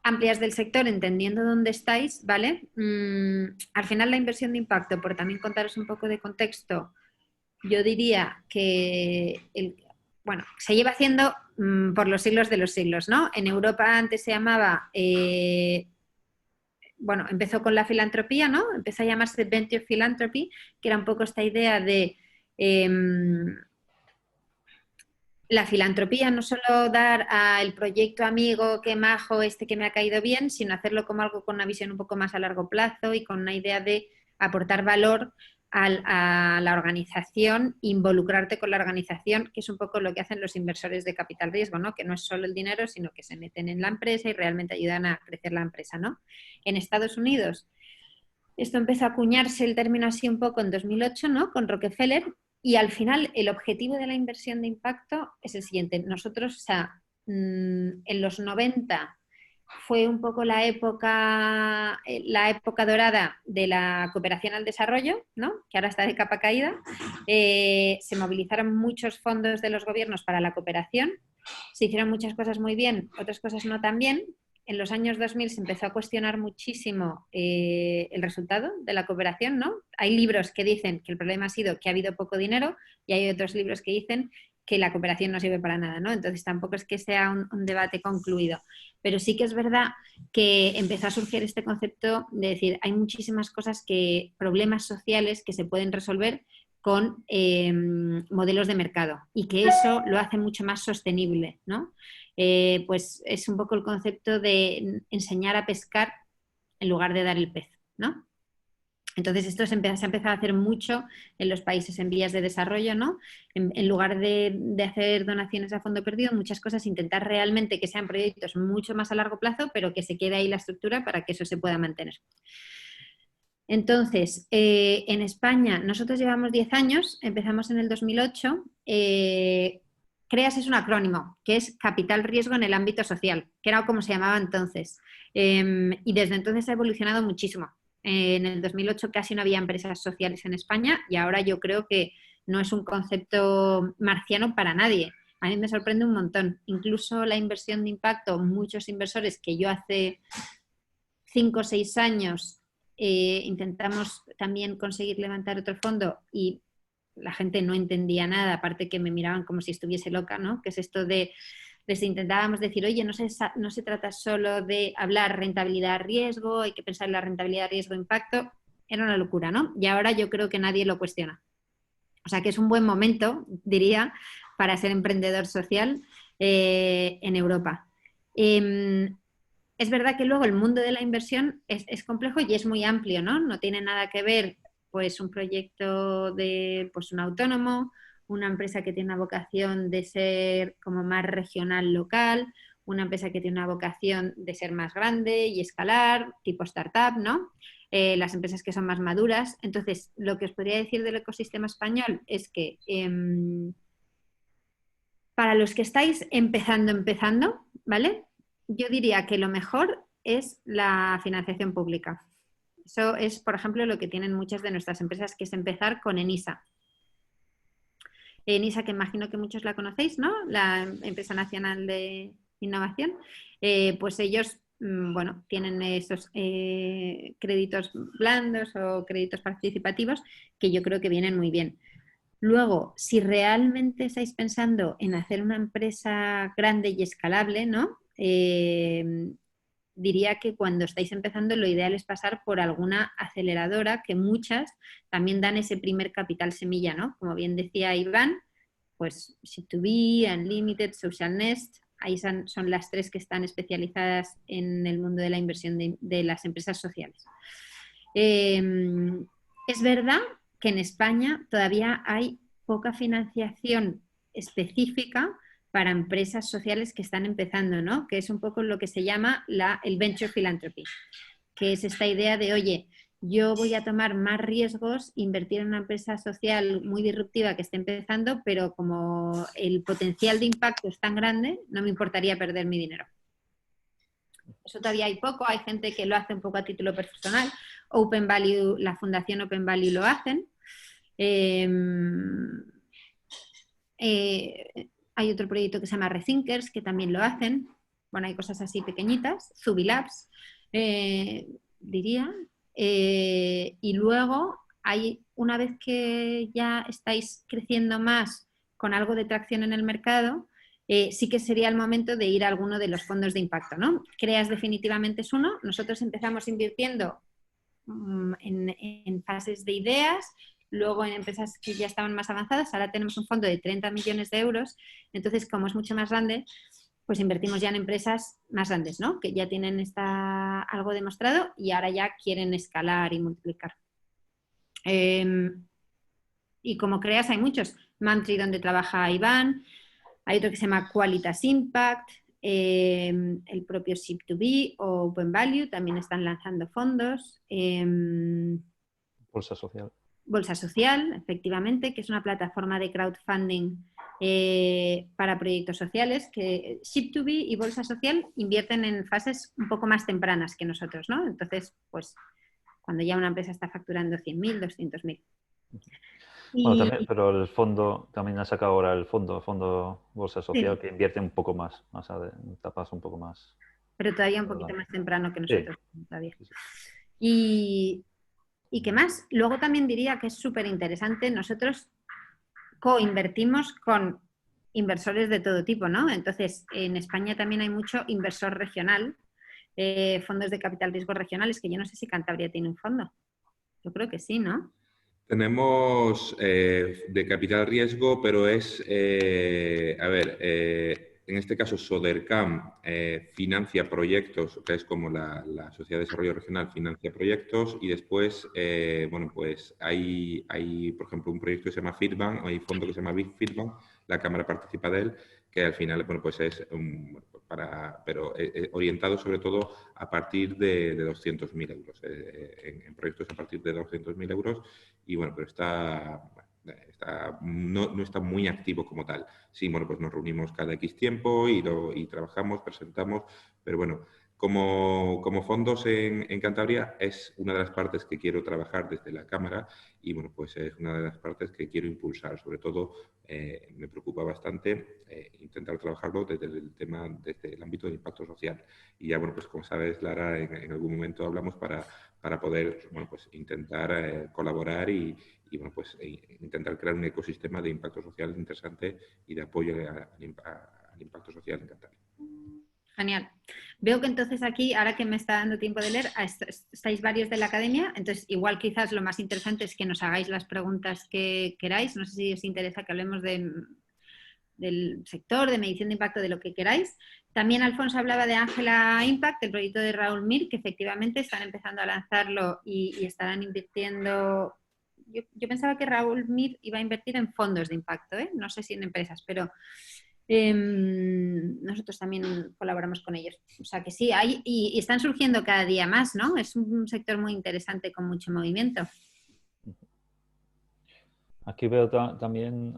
amplias del sector, entendiendo dónde estáis, ¿vale? Al final la inversión de impacto, por también contaros un poco de contexto, yo diría que bueno, se lleva haciendo por los siglos de los siglos, ¿no? En Europa antes se llamaba, bueno, empezó con la filantropía, ¿no? Empezó a llamarse Venture Philanthropy, que era un poco esta idea de la filantropía, no solo dar al proyecto amigo, qué majo, que me ha caído bien, sino hacerlo como algo con una visión un poco más a largo plazo y con una idea de aportar valor a la organización, involucrarte con la organización, que es un poco lo que hacen los inversores de capital riesgo, ¿no? Que no es solo el dinero, sino que se meten en la empresa y realmente ayudan a crecer la empresa, ¿no? En Estados Unidos, esto empezó a acuñarse el término así un poco en 2008, ¿no? Con Rockefeller, y al final el objetivo de la inversión de impacto es el siguiente. Nosotros, o sea, en los 90 fue un poco la época dorada de la cooperación al desarrollo, ¿no? Que ahora está de capa caída. Se movilizaron muchos fondos de los gobiernos para la cooperación. Se hicieron muchas cosas muy bien, otras cosas no tan bien. En los años 2000 se empezó a cuestionar muchísimo el resultado de la cooperación, ¿no? Hay libros que dicen que el problema ha sido que ha habido poco dinero y hay otros libros que dicen que la cooperación no sirve para nada, ¿no? Entonces tampoco es que sea un debate concluido. Pero sí que es verdad que empezó a surgir este concepto de decir, hay muchísimas cosas problemas sociales que se pueden resolver con modelos de mercado y que eso lo hace mucho más sostenible, ¿no? Pues es un poco el concepto de enseñar a pescar en lugar de dar el pez, ¿no? Entonces esto se ha empezado a hacer mucho en los países en vías de desarrollo, ¿no? En lugar de hacer donaciones a fondo perdido, muchas cosas intentar realmente que sean proyectos mucho más a largo plazo, pero que se quede ahí la estructura para que eso se pueda mantener. Entonces, en España nosotros llevamos 10 años, empezamos en el 2008. CREAS es un acrónimo, que es Capital Riesgo en el Ámbito Social, que era como se llamaba entonces. Y desde entonces ha evolucionado muchísimo. En el 2008 casi no había empresas sociales en España y ahora yo creo que no es un concepto marciano para nadie. A mí me sorprende un montón. Incluso la inversión de impacto, muchos inversores que yo hace 5 o 6 años intentamos también conseguir levantar otro fondo y la gente no entendía nada, aparte que me miraban como si estuviese loca, ¿no? Que es esto de les intentábamos decir, oye, no se trata solo de hablar rentabilidad-riesgo, hay que pensar en la rentabilidad-riesgo-impacto. era una locura, ¿no? Y ahora yo creo que nadie lo cuestiona. O sea que es un buen momento, diría, para ser emprendedor social en Europa. Es verdad que luego el mundo de la inversión es complejo y es muy amplio, ¿no? No tiene nada que ver, pues, un proyecto de, pues, un autónomo, una empresa que tiene una vocación de ser como más regional, local, una empresa que tiene una vocación de ser más grande y escalar, tipo startup, ¿no? Las empresas que son más maduras. Entonces, lo que os podría decir del ecosistema español es que para los que estáis empezando, ¿vale? Yo diría que lo mejor es la financiación pública. Eso es, por ejemplo, lo que tienen muchas de nuestras empresas, que es empezar con ENISA. ENISA, que imagino que muchos la conocéis, ¿no? La Empresa Nacional de Innovación. Pues ellos, bueno, tienen esos créditos blandos o créditos participativos que yo creo que vienen muy bien. Luego, si realmente estáis pensando en hacer una empresa grande y escalable, ¿no? Diría que cuando estáis empezando lo ideal es pasar por alguna aceleradora, que muchas también dan ese primer capital semilla, ¿no? Como bien decía Iván, pues Ship2B, Unlimited, Social Nest, ahí son las tres que están especializadas en el mundo de la inversión de las empresas sociales. Es verdad que en España todavía hay poca financiación específica para empresas sociales que están empezando, ¿no? Que es un poco lo que se llama el venture philanthropy, que es esta idea de, oye, yo voy a tomar más riesgos, invertir en una empresa social muy disruptiva que esté empezando, pero como el potencial de impacto es tan grande, no me importaría perder mi dinero. Eso todavía hay poco, hay gente que lo hace un poco a título personal. Open Value, la Fundación Open Value lo hacen. Hay otro proyecto que se llama Rethinkers, que también lo hacen. Bueno, hay cosas así pequeñitas. Zubilabs, diría. Y luego, una vez que ya estáis creciendo más con algo de tracción en el mercado, sí que sería el momento de ir a alguno de los fondos de impacto, ¿no? Creas definitivamente es uno. Nosotros empezamos invirtiendo en fases de ideas, luego en empresas que ya estaban más avanzadas. Ahora tenemos un fondo de 30 millones de euros. Entonces, como es mucho más grande, pues invertimos ya en empresas más grandes, ¿no? Que ya tienen algo demostrado y ahora ya quieren escalar y multiplicar. Y como creas, hay muchos. Mantri, donde trabaja Iván. Hay otro que se llama Qualitas Impact. El propio Ship2B o Open Value también están lanzando fondos. Bolsa Social. Bolsa Social, efectivamente, que es una plataforma de crowdfunding para proyectos sociales, que Ship2B y Bolsa Social invierten en fases un poco más tempranas que nosotros, ¿no? Entonces, pues, cuando ya una empresa está facturando 100.000, 200.000. Bueno, también, pero el fondo, también ha sacado ahora el fondo Bolsa Social, sí, que invierte un poco más en etapas un poco más. Pero todavía un poquito más temprano que nosotros. Sí. Todavía. Sí. ¿Y qué más? Luego también diría que es súper interesante, nosotros coinvertimos con inversores de todo tipo, ¿no? Entonces, en España también hay mucho inversor regional, fondos de capital riesgo regionales, que yo no sé si Cantabria tiene un fondo. Yo creo que sí, ¿no? Tenemos de capital riesgo, pero es, en este caso Sodercam financia proyectos, que es como la Sociedad de Desarrollo Regional financia proyectos, y después, bueno, pues hay, por ejemplo, un proyecto que se llama Feedbank, hay un fondo que se llama Big Feedbank, la Cámara participa de él, que al final, bueno, pues es pero orientado sobre todo a partir de 200.000 euros, en proyectos a partir de 200.000 euros, y bueno, pero no está muy activo como tal. Sí, bueno, pues nos reunimos cada X tiempo y trabajamos, presentamos, pero bueno, como fondos en Cantabria es una de las partes que quiero trabajar desde la Cámara y bueno, pues es una de las partes que quiero impulsar. Sobre todo me preocupa bastante intentar trabajarlo desde el ámbito del impacto social. Y ya, bueno, pues como sabes, Lara, en algún momento hablamos para poder, bueno, pues intentar colaborar y bueno, pues intentar crear un ecosistema de impacto social interesante y de apoyo al impacto social en Cantabria. Genial. Veo que entonces aquí, ahora que me está dando tiempo de leer, estáis varios de la academia, entonces igual quizás lo más interesante es que nos hagáis las preguntas que queráis. No sé si os interesa que hablemos del sector, de medición de impacto, de lo que queráis. También Alfonso hablaba de Ángela Impact, el proyecto de Raúl Mir, que efectivamente están empezando a lanzarlo y estarán invirtiendo. Yo pensaba que Raúl Mir iba a invertir en fondos de impacto, ¿eh? No sé si en empresas, pero nosotros también colaboramos con ellos. O sea que sí, hay y están surgiendo cada día más, ¿no? Es un sector muy interesante con mucho movimiento. Aquí veo también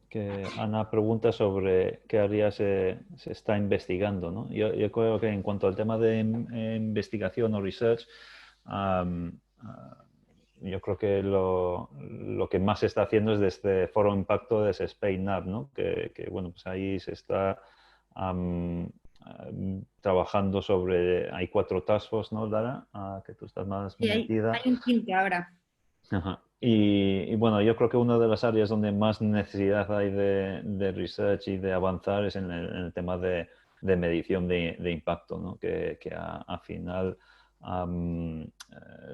que Ana pregunta sobre qué áreas se está investigando, ¿no? Yo creo que en cuanto al tema de investigación o research, yo creo que lo que más se está haciendo es desde Foro Impacto, desde Spain Up, ¿no? Que, bueno, pues ahí se está trabajando sobre... Hay 4 task force, ¿no, Dara? Que tú estás más Sí, metida. hay un quinto ahora. Ajá. Y bueno, yo creo que una de las áreas donde más necesidad hay de research y de avanzar es en el tema de medición de impacto, ¿no? Que al final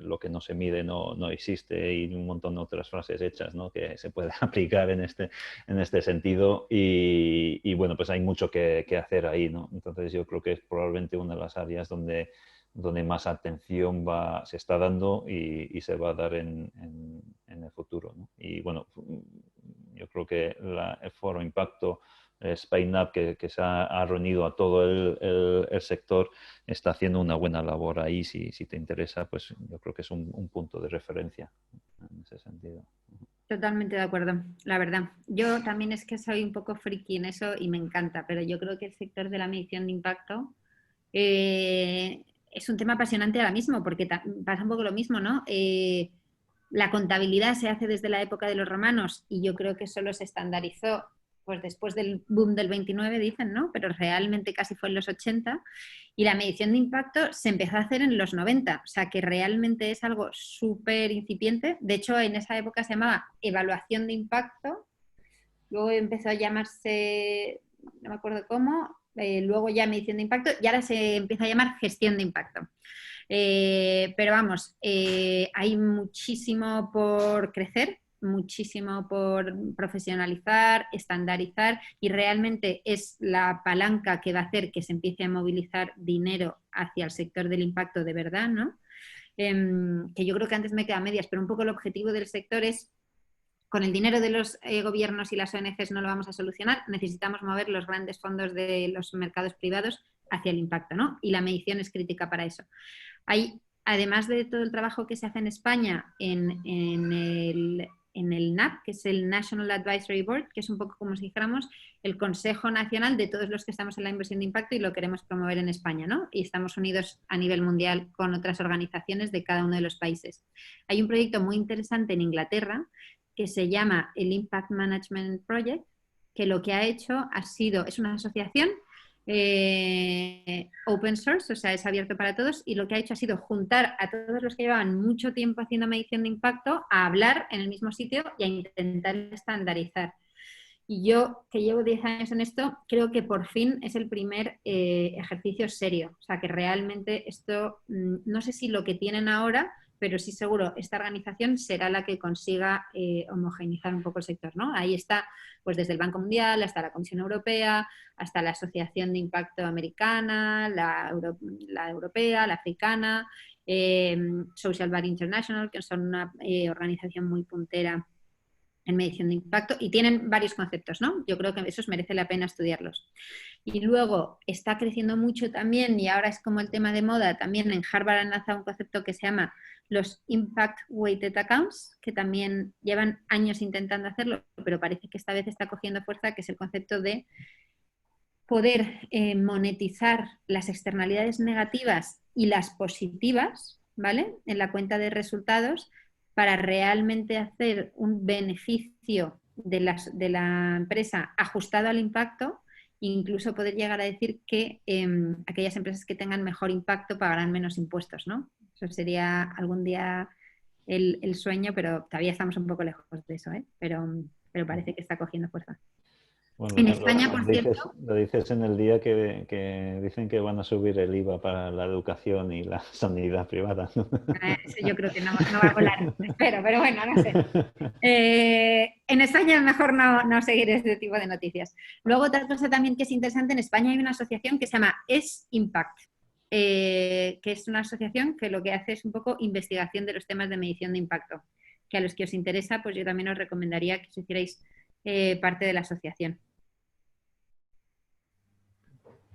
lo que no se mide no existe, y un montón de otras frases hechas, ¿no? Que se pueden aplicar en este sentido, y bueno, pues hay mucho que hacer ahí, ¿no? Entonces yo creo que es probablemente una de las áreas donde más atención se está dando y se va a dar en el futuro, ¿no? Y bueno, yo creo que el Foro Impacto, Spain Up, que se ha reunido a todo el sector, está haciendo una buena labor ahí. Si te interesa, pues yo creo que es un punto de referencia en ese sentido. Totalmente de acuerdo, la verdad. Yo también es que soy un poco friki en eso y me encanta, pero yo creo que el sector de la medición de impacto es un tema apasionante ahora mismo, porque pasa un poco lo mismo, ¿no? La contabilidad se hace desde la época de los romanos y yo creo que solo se estandarizó pues después del boom del 29, dicen, ¿no? Pero realmente casi fue en los 80, y la medición de impacto se empezó a hacer en los 90, o sea que realmente es algo súper incipiente. De hecho, en esa época se llamaba evaluación de impacto, luego empezó a llamarse, no me acuerdo cómo, luego ya medición de impacto, y ahora se empieza a llamar gestión de impacto. Pero vamos, hay muchísimo por crecer, muchísimo por profesionalizar, estandarizar, y realmente es la palanca que va a hacer que se empiece a movilizar dinero hacia el sector del impacto de verdad, ¿no? Que yo creo que antes me queda a medias, pero un poco el objetivo del sector es: con el dinero de los gobiernos y las ONGs no lo vamos a solucionar, necesitamos mover los grandes fondos de los mercados privados hacia el impacto, ¿no? Y la medición es crítica para eso. Hay, además de todo el trabajo que se hace en España en el NAB, que es el National Advisory Board, que es un poco como si dijéramos el Consejo Nacional de todos los que estamos en la inversión de impacto y lo queremos promover en España, ¿no? Y estamos unidos a nivel mundial con otras organizaciones de cada uno de los países. Hay un proyecto muy interesante en Inglaterra que se llama el Impact Management Project, que lo que ha hecho es una asociación open source, o sea, es abierto para todos, y lo que ha hecho ha sido juntar a todos los que llevaban mucho tiempo haciendo medición de impacto a hablar en el mismo sitio y a intentar estandarizar. Y yo, que llevo 10 años en esto, creo que por fin es el primer ejercicio serio. O sea, que realmente esto, no sé si lo que tienen ahora, pero sí seguro, esta organización será la que consiga homogeneizar un poco el sector, ¿no? Ahí está, pues desde el Banco Mundial hasta la Comisión Europea, hasta la Asociación de Impacto Americana, la Europea, la Africana, Social Bar International, que son una organización muy puntera en medición de impacto, y tienen varios conceptos, ¿no? Yo creo que esos merece la pena estudiarlos. Y luego está creciendo mucho también, y ahora es como el tema de moda, también en Harvard han lanzado un concepto que se llama los Impact Weighted Accounts, que también llevan años intentando hacerlo, pero parece que esta vez está cogiendo fuerza, que es el concepto de poder monetizar las externalidades negativas y las positivas, ¿vale? En la cuenta de resultados, para realmente hacer un beneficio de la empresa ajustado al impacto, e incluso poder llegar a decir que aquellas empresas que tengan mejor impacto pagarán menos impuestos, ¿no? Eso sería algún día el sueño, pero todavía estamos un poco lejos de eso, ¿eh? Pero parece que está cogiendo fuerza. Bueno, En España, por cierto... Lo dices en el día que dicen que van a subir el IVA para la educación y la sanidad privada, ¿no? Eso yo creo que no va a volar, espero, pero bueno, no sé. En España es mejor no seguir este tipo de noticias. Luego, otra cosa también que es interesante, en España hay una asociación que se llama ES-Impact, que es una asociación que lo que hace es un poco investigación de los temas de medición de impacto, que a los que os interesa, pues yo también os recomendaría que os hicierais parte de la asociación.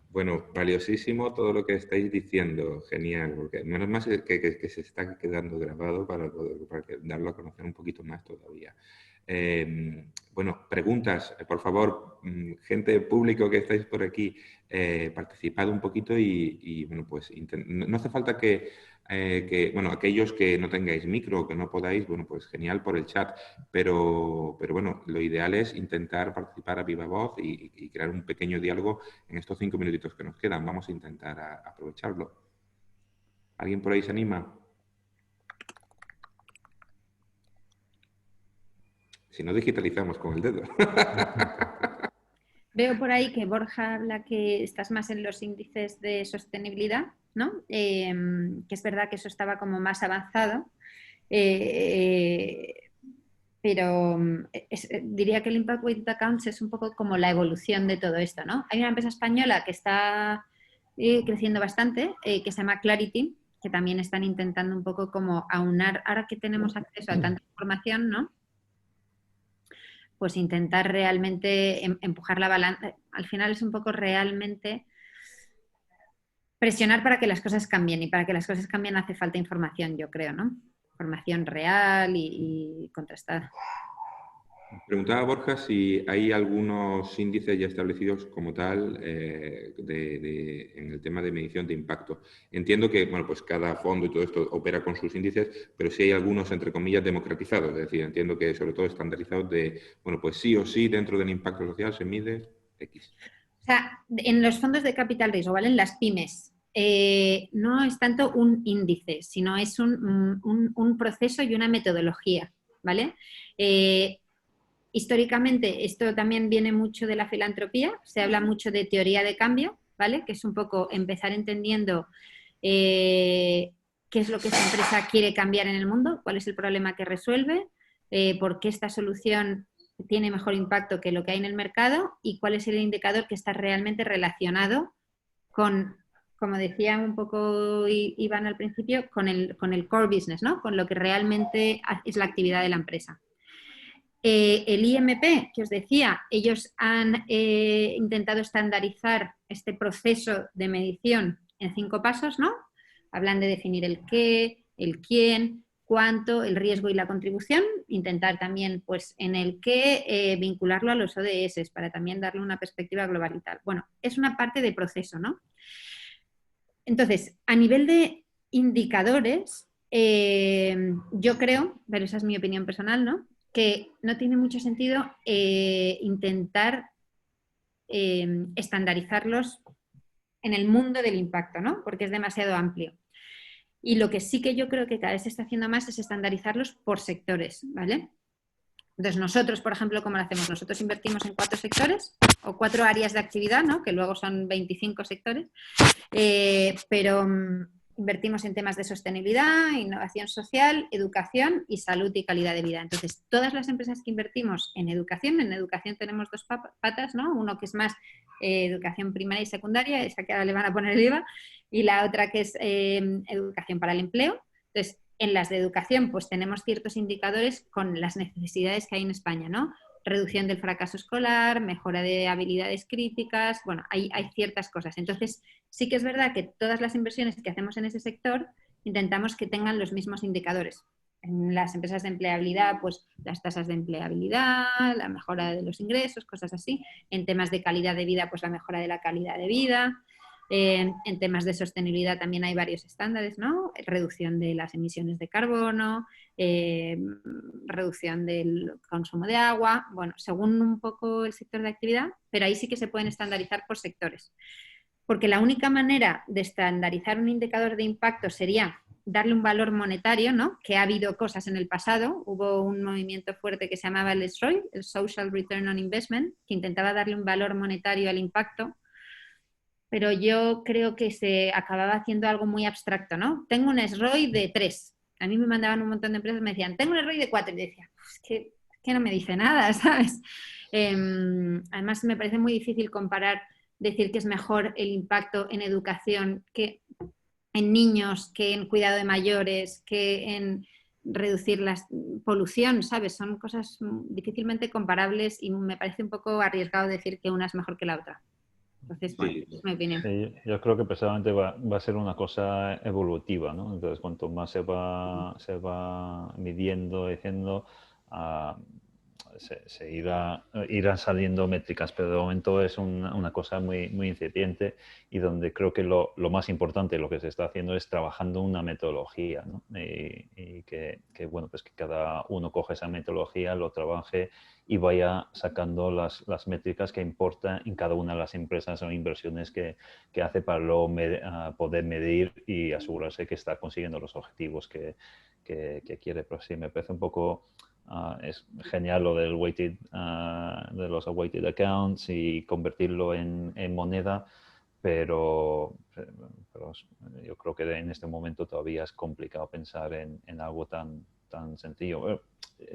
Bueno, valiosísimo todo lo que estáis diciendo, genial, porque menos mal que se está quedando grabado para darlo a conocer un poquito más todavía. Bueno, preguntas, por favor, gente público que estáis por aquí, participad un poquito y bueno, pues no hace falta bueno, aquellos que no tengáis micro o que no podáis, bueno, pues genial por el chat, pero bueno, lo ideal es intentar participar a viva voz y crear un pequeño diálogo en estos 5 minutitos que nos quedan. Vamos a intentar aprovecharlo. ¿Alguien por ahí se anima? Si no, digitalizamos con el dedo. Veo por ahí que Borja habla que estás más en los índices de sostenibilidad, ¿no? Que es verdad que eso estaba como más avanzado, pero diría que el Impact Weighted Accounts es un poco como la evolución de todo esto, ¿no? Hay una empresa española que está creciendo bastante, que se llama Clarity, que también están intentando un poco como aunar, ahora que tenemos acceso a tanta información, ¿no? Pues intentar realmente empujar la balanza. Al final es un poco realmente presionar para que las cosas cambien, y para que las cosas cambien hace falta información, yo creo, ¿no? Información real y contrastada. Preguntaba Borja si hay algunos índices ya establecidos como tal en el tema de medición de impacto. Entiendo que, bueno, pues cada fondo y todo esto opera con sus índices, pero sí hay algunos, entre comillas, democratizados. Es decir, entiendo que sobre todo estandarizados de, bueno, pues sí o sí dentro del impacto social se mide X. O sea, en los fondos de capital riesgo, ¿vale? En las pymes, no es tanto un índice, sino es un proceso y una metodología, ¿vale? Históricamente, esto también viene mucho de la filantropía, se habla mucho de teoría de cambio, ¿vale? Que es un poco empezar entendiendo qué es lo que esa empresa quiere cambiar en el mundo, cuál es el problema que resuelve, por qué esta solución tiene mejor impacto que lo que hay en el mercado y cuál es el indicador que está realmente relacionado con, como decía un poco Iván al principio, con el core business, ¿no? Con lo que realmente es la actividad de la empresa. El IMP, que os decía, ellos han intentado estandarizar este proceso de medición en 5 pasos, ¿no? Hablan de definir el qué, el quién, cuánto, el riesgo y la contribución. Intentar también, pues, en el qué vincularlo a los ODS para también darle una perspectiva global y tal. Bueno, es una parte de proceso, ¿no? Entonces, a nivel de indicadores, yo creo, pero esa es mi opinión personal, ¿no?, que no tiene mucho sentido intentar estandarizarlos en el mundo del impacto, ¿no? Porque es demasiado amplio. Y lo que sí que yo creo que cada vez se está haciendo más es estandarizarlos por sectores, ¿vale? Entonces nosotros, por ejemplo, ¿cómo lo hacemos? Nosotros invertimos en 4 sectores o 4 áreas de actividad, ¿no? Que luego son 25 sectores, pero invertimos en temas de sostenibilidad, innovación social, educación y salud y calidad de vida. Entonces, todas las empresas que invertimos en educación tenemos 2 patas, ¿no? Uno que es más educación primaria y secundaria, esa que ahora le van a poner el IVA, y la otra que es educación para el empleo. Entonces, en las de educación, pues tenemos ciertos indicadores con las necesidades que hay en España, ¿no? Reducción del fracaso escolar, mejora de habilidades críticas, bueno, hay ciertas cosas. Entonces, sí que es verdad que todas las inversiones que hacemos en ese sector intentamos que tengan los mismos indicadores. En las empresas de empleabilidad, pues las tasas de empleabilidad, la mejora de los ingresos, cosas así. En temas de calidad de vida, pues la mejora de la calidad de vida. En temas de sostenibilidad también hay varios estándares, ¿no? Reducción de las emisiones de carbono, reducción del consumo de agua, bueno, según un poco el sector de actividad, pero ahí sí que se pueden estandarizar por sectores. Porque la única manera de estandarizar un indicador de impacto sería darle un valor monetario, ¿no? Que ha habido cosas en el pasado. Hubo un movimiento fuerte que se llamaba el SROI, el Social Return on Investment, que intentaba darle un valor monetario al impacto, pero yo creo que se acababa haciendo algo muy abstracto, ¿no? Tengo un SROI de 3. A mí me mandaban un montón de empresas y me decían, tengo un SROI de 4. Y decía, es que no me dice nada, ¿sabes? Además, me parece muy difícil comparar, decir que es mejor el impacto en educación que en niños, que en cuidado de mayores, que en reducir la polución, ¿sabes? Son cosas difícilmente comparables y me parece un poco arriesgado decir que una es mejor que la otra. Entonces, bueno, es mi opinión. Sí, yo creo que precisamente va a ser una cosa evolutiva, ¿no? Entonces, cuanto más se va midiendo, diciendo, irán saliendo métricas, pero de momento es una cosa muy, muy incipiente y donde creo que lo más importante, lo que se está haciendo es trabajando una metodología, ¿no? Y que, bueno, pues que cada uno coge esa metodología, lo trabaje y vaya sacando las métricas que importa en cada una de las empresas o inversiones que hace para luego poder medir y asegurarse que está consiguiendo los objetivos que quiere. Pero sí, me parece un poco... es genial lo del de los weighted accounts y convertirlo en moneda, pero yo creo que en este momento todavía es complicado pensar en algo tan sencillo.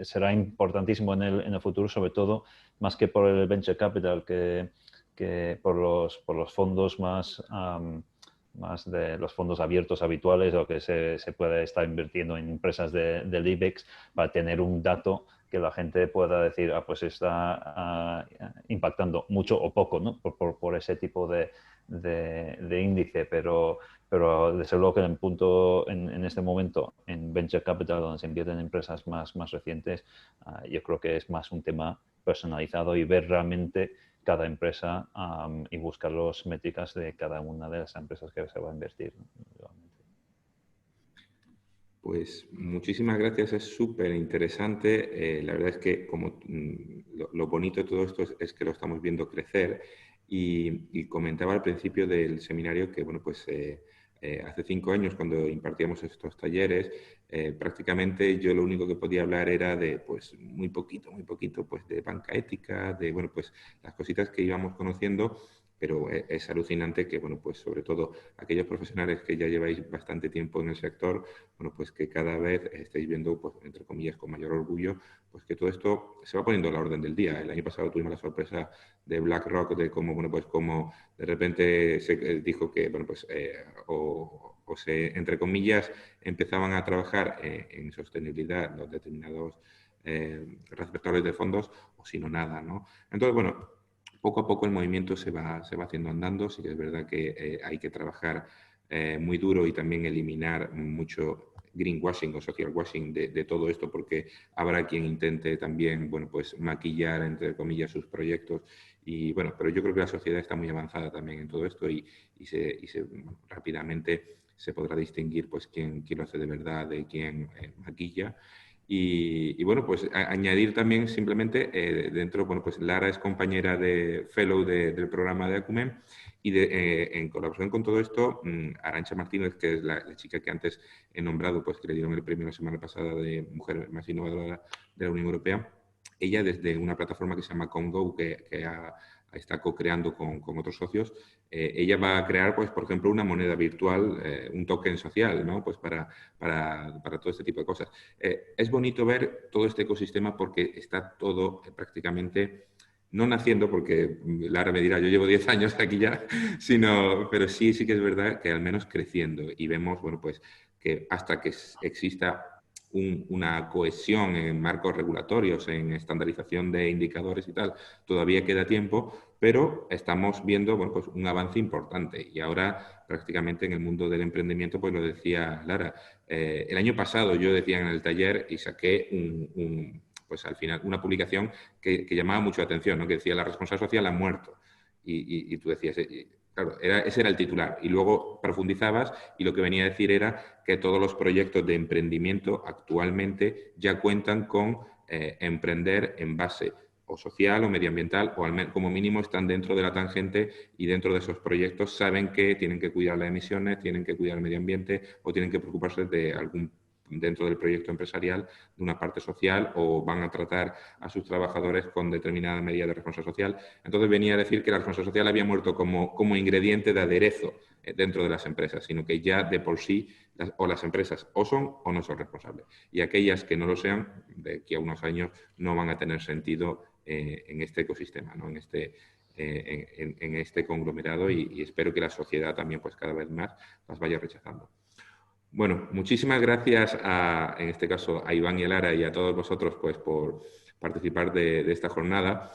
Será importantísimo en el futuro, sobre todo, más que por el venture capital, que por los fondos más de los fondos abiertos habituales o que se puede estar invirtiendo en empresas del IBEX para tener un dato que la gente pueda decir, pues está impactando mucho o poco, ¿no? por ese tipo de índice, pero desde luego que en este momento en Venture Capital, donde se invierten en empresas más recientes, yo creo que es más un tema personalizado y ver realmente cada empresa y buscar las métricas de cada una de las empresas que se va a invertir, ¿no? Pues muchísimas gracias, es súper interesante. La verdad es que como lo bonito de todo esto es que lo estamos viendo crecer y comentaba al principio del seminario que, bueno, pues hace 5 años cuando impartíamos estos talleres, prácticamente yo lo único que podía hablar era de, pues, muy poquito, pues, de banca ética, de, bueno, pues, las cositas que íbamos conociendo, pero es alucinante que, bueno, pues, sobre todo aquellos profesionales que ya lleváis bastante tiempo en el sector, bueno, pues, que cada vez estáis viendo, pues, entre comillas, con mayor orgullo, pues, que todo esto se va poniendo a la orden del día. El año pasado tuvimos la sorpresa de BlackRock, de cómo, bueno, pues, cómo de repente se dijo que, bueno, pues, entre comillas, empezaban a trabajar en sostenibilidad los determinados receptores de fondos, o si no, nada, ¿no? Entonces, bueno, poco a poco el movimiento se va haciendo andando. Sí que es verdad que hay que trabajar muy duro y también eliminar mucho greenwashing o social washing de todo esto, porque habrá quien intente también, bueno, pues maquillar, entre comillas, sus proyectos. Y bueno, pero yo creo que la sociedad está muy avanzada también en todo esto y rápidamente se podrá distinguir, pues, quién lo hace de verdad de quién maquilla. Y bueno, pues añadir también simplemente dentro, bueno, pues Lara es compañera de fellow del programa de Acumen y en colaboración con todo esto, Arantxa Martínez, que es la chica que antes he nombrado, pues que le dieron el premio la semana pasada de Mujer Más Innovadora de la Unión Europea, ella desde una plataforma que se llama Congo, que está co-creando con otros socios, ella va a crear, pues, por ejemplo, una moneda virtual, un token social, ¿no? Pues para todo este tipo de cosas. Es bonito ver todo este ecosistema porque está todo prácticamente, no naciendo, porque Lara me dirá, yo llevo 10 años aquí ya, pero sí que es verdad que al menos creciendo y vemos, bueno, pues que hasta que exista una cohesión en marcos regulatorios, en estandarización de indicadores y tal, todavía queda tiempo, pero estamos viendo, bueno, pues un avance importante. Y ahora prácticamente en el mundo del emprendimiento, pues lo decía Lara, el año pasado yo decía en el taller y saqué pues al final una publicación que llamaba mucho la atención, ¿no? Que decía la responsabilidad social ha muerto. Y tú decías... Claro, ese era el titular. Y luego profundizabas y lo que venía a decir era que todos los proyectos de emprendimiento actualmente ya cuentan con emprender en base o social o medioambiental, o como mínimo están dentro de la tangente y dentro de esos proyectos saben que tienen que cuidar las emisiones, tienen que cuidar el medio ambiente o tienen que preocuparse de dentro del proyecto empresarial de una parte social o van a tratar a sus trabajadores con determinada medida de responsabilidad social. Entonces venía a decir que la responsabilidad social había muerto como ingrediente de aderezo dentro de las empresas, sino que ya de por sí las empresas o son o no son responsables. Y aquellas que no lo sean, de aquí a unos años, no van a tener sentido en este ecosistema, ¿no? en este conglomerado y espero que la sociedad también pues cada vez más las vaya rechazando. Bueno, muchísimas gracias en este caso a Iván y a Lara y a todos vosotros pues por participar de esta jornada.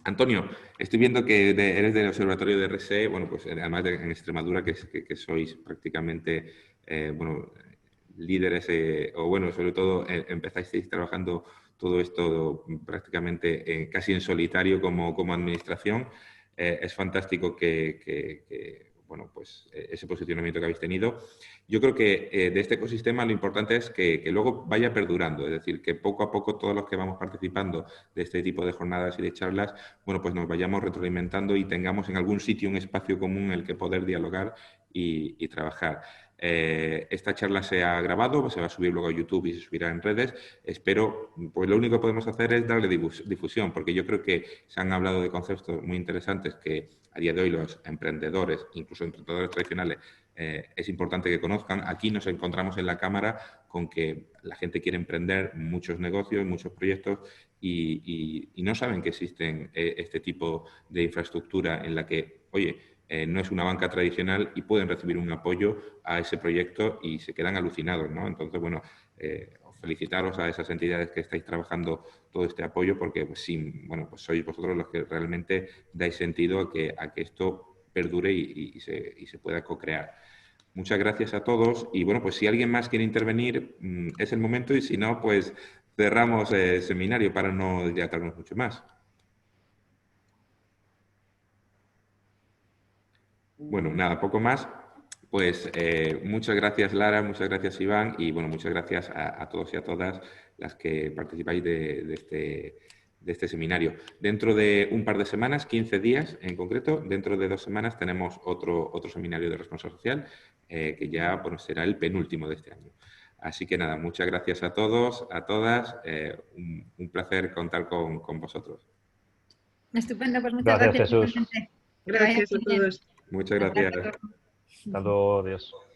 Antonio, estoy viendo que eres del Observatorio de RSE, bueno, pues además en Extremadura, que sois prácticamente, bueno, líderes, o bueno, sobre todo empezasteis trabajando todo esto prácticamente casi en solitario como administración. Es fantástico bueno, pues ese posicionamiento que habéis tenido. Yo creo que de este ecosistema lo importante es que luego vaya perdurando, es decir, que poco a poco todos los que vamos participando de este tipo de jornadas y de charlas, bueno, pues nos vayamos retroalimentando y tengamos en algún sitio un espacio común en el que poder dialogar y trabajar. Esta charla se ha grabado, se va a subir luego a YouTube y se subirá en redes. Espero, pues lo único que podemos hacer es darle difusión, porque yo creo que se han hablado de conceptos muy interesantes que a día de hoy los emprendedores, incluso emprendedores tradicionales, es importante que conozcan. Aquí nos encontramos en la Cámara con que la gente quiere emprender muchos negocios, muchos proyectos y no saben que existen este tipo de infraestructura en la que, oye, no es una banca tradicional y pueden recibir un apoyo a ese proyecto y se quedan alucinados, ¿no? Entonces, bueno, felicitaros a esas entidades que estáis trabajando todo este apoyo porque, pues, sí, bueno, pues sois vosotros los que realmente dais sentido a que esto perdure y se pueda co-crear. Muchas gracias a todos y, bueno, pues si alguien más quiere intervenir, es el momento y si no, pues cerramos el seminario para no dilatarnos mucho más. Bueno, nada, poco más. Pues muchas gracias, Lara, muchas gracias, Iván, y bueno, muchas gracias a todos y a todas las que participáis de este seminario. Dentro de un par de semanas, 15 días en concreto, dentro de 2 semanas tenemos otro seminario de responsabilidad social que ya bueno, será el penúltimo de este año. Así que nada, muchas gracias a todos, a todas. Un placer contar con vosotros. Estupendo, pues muchas Gracias, gracias. Jesús. Que vaya Gracias a bien. todos. Muchas gracias. Hasta luego, adiós.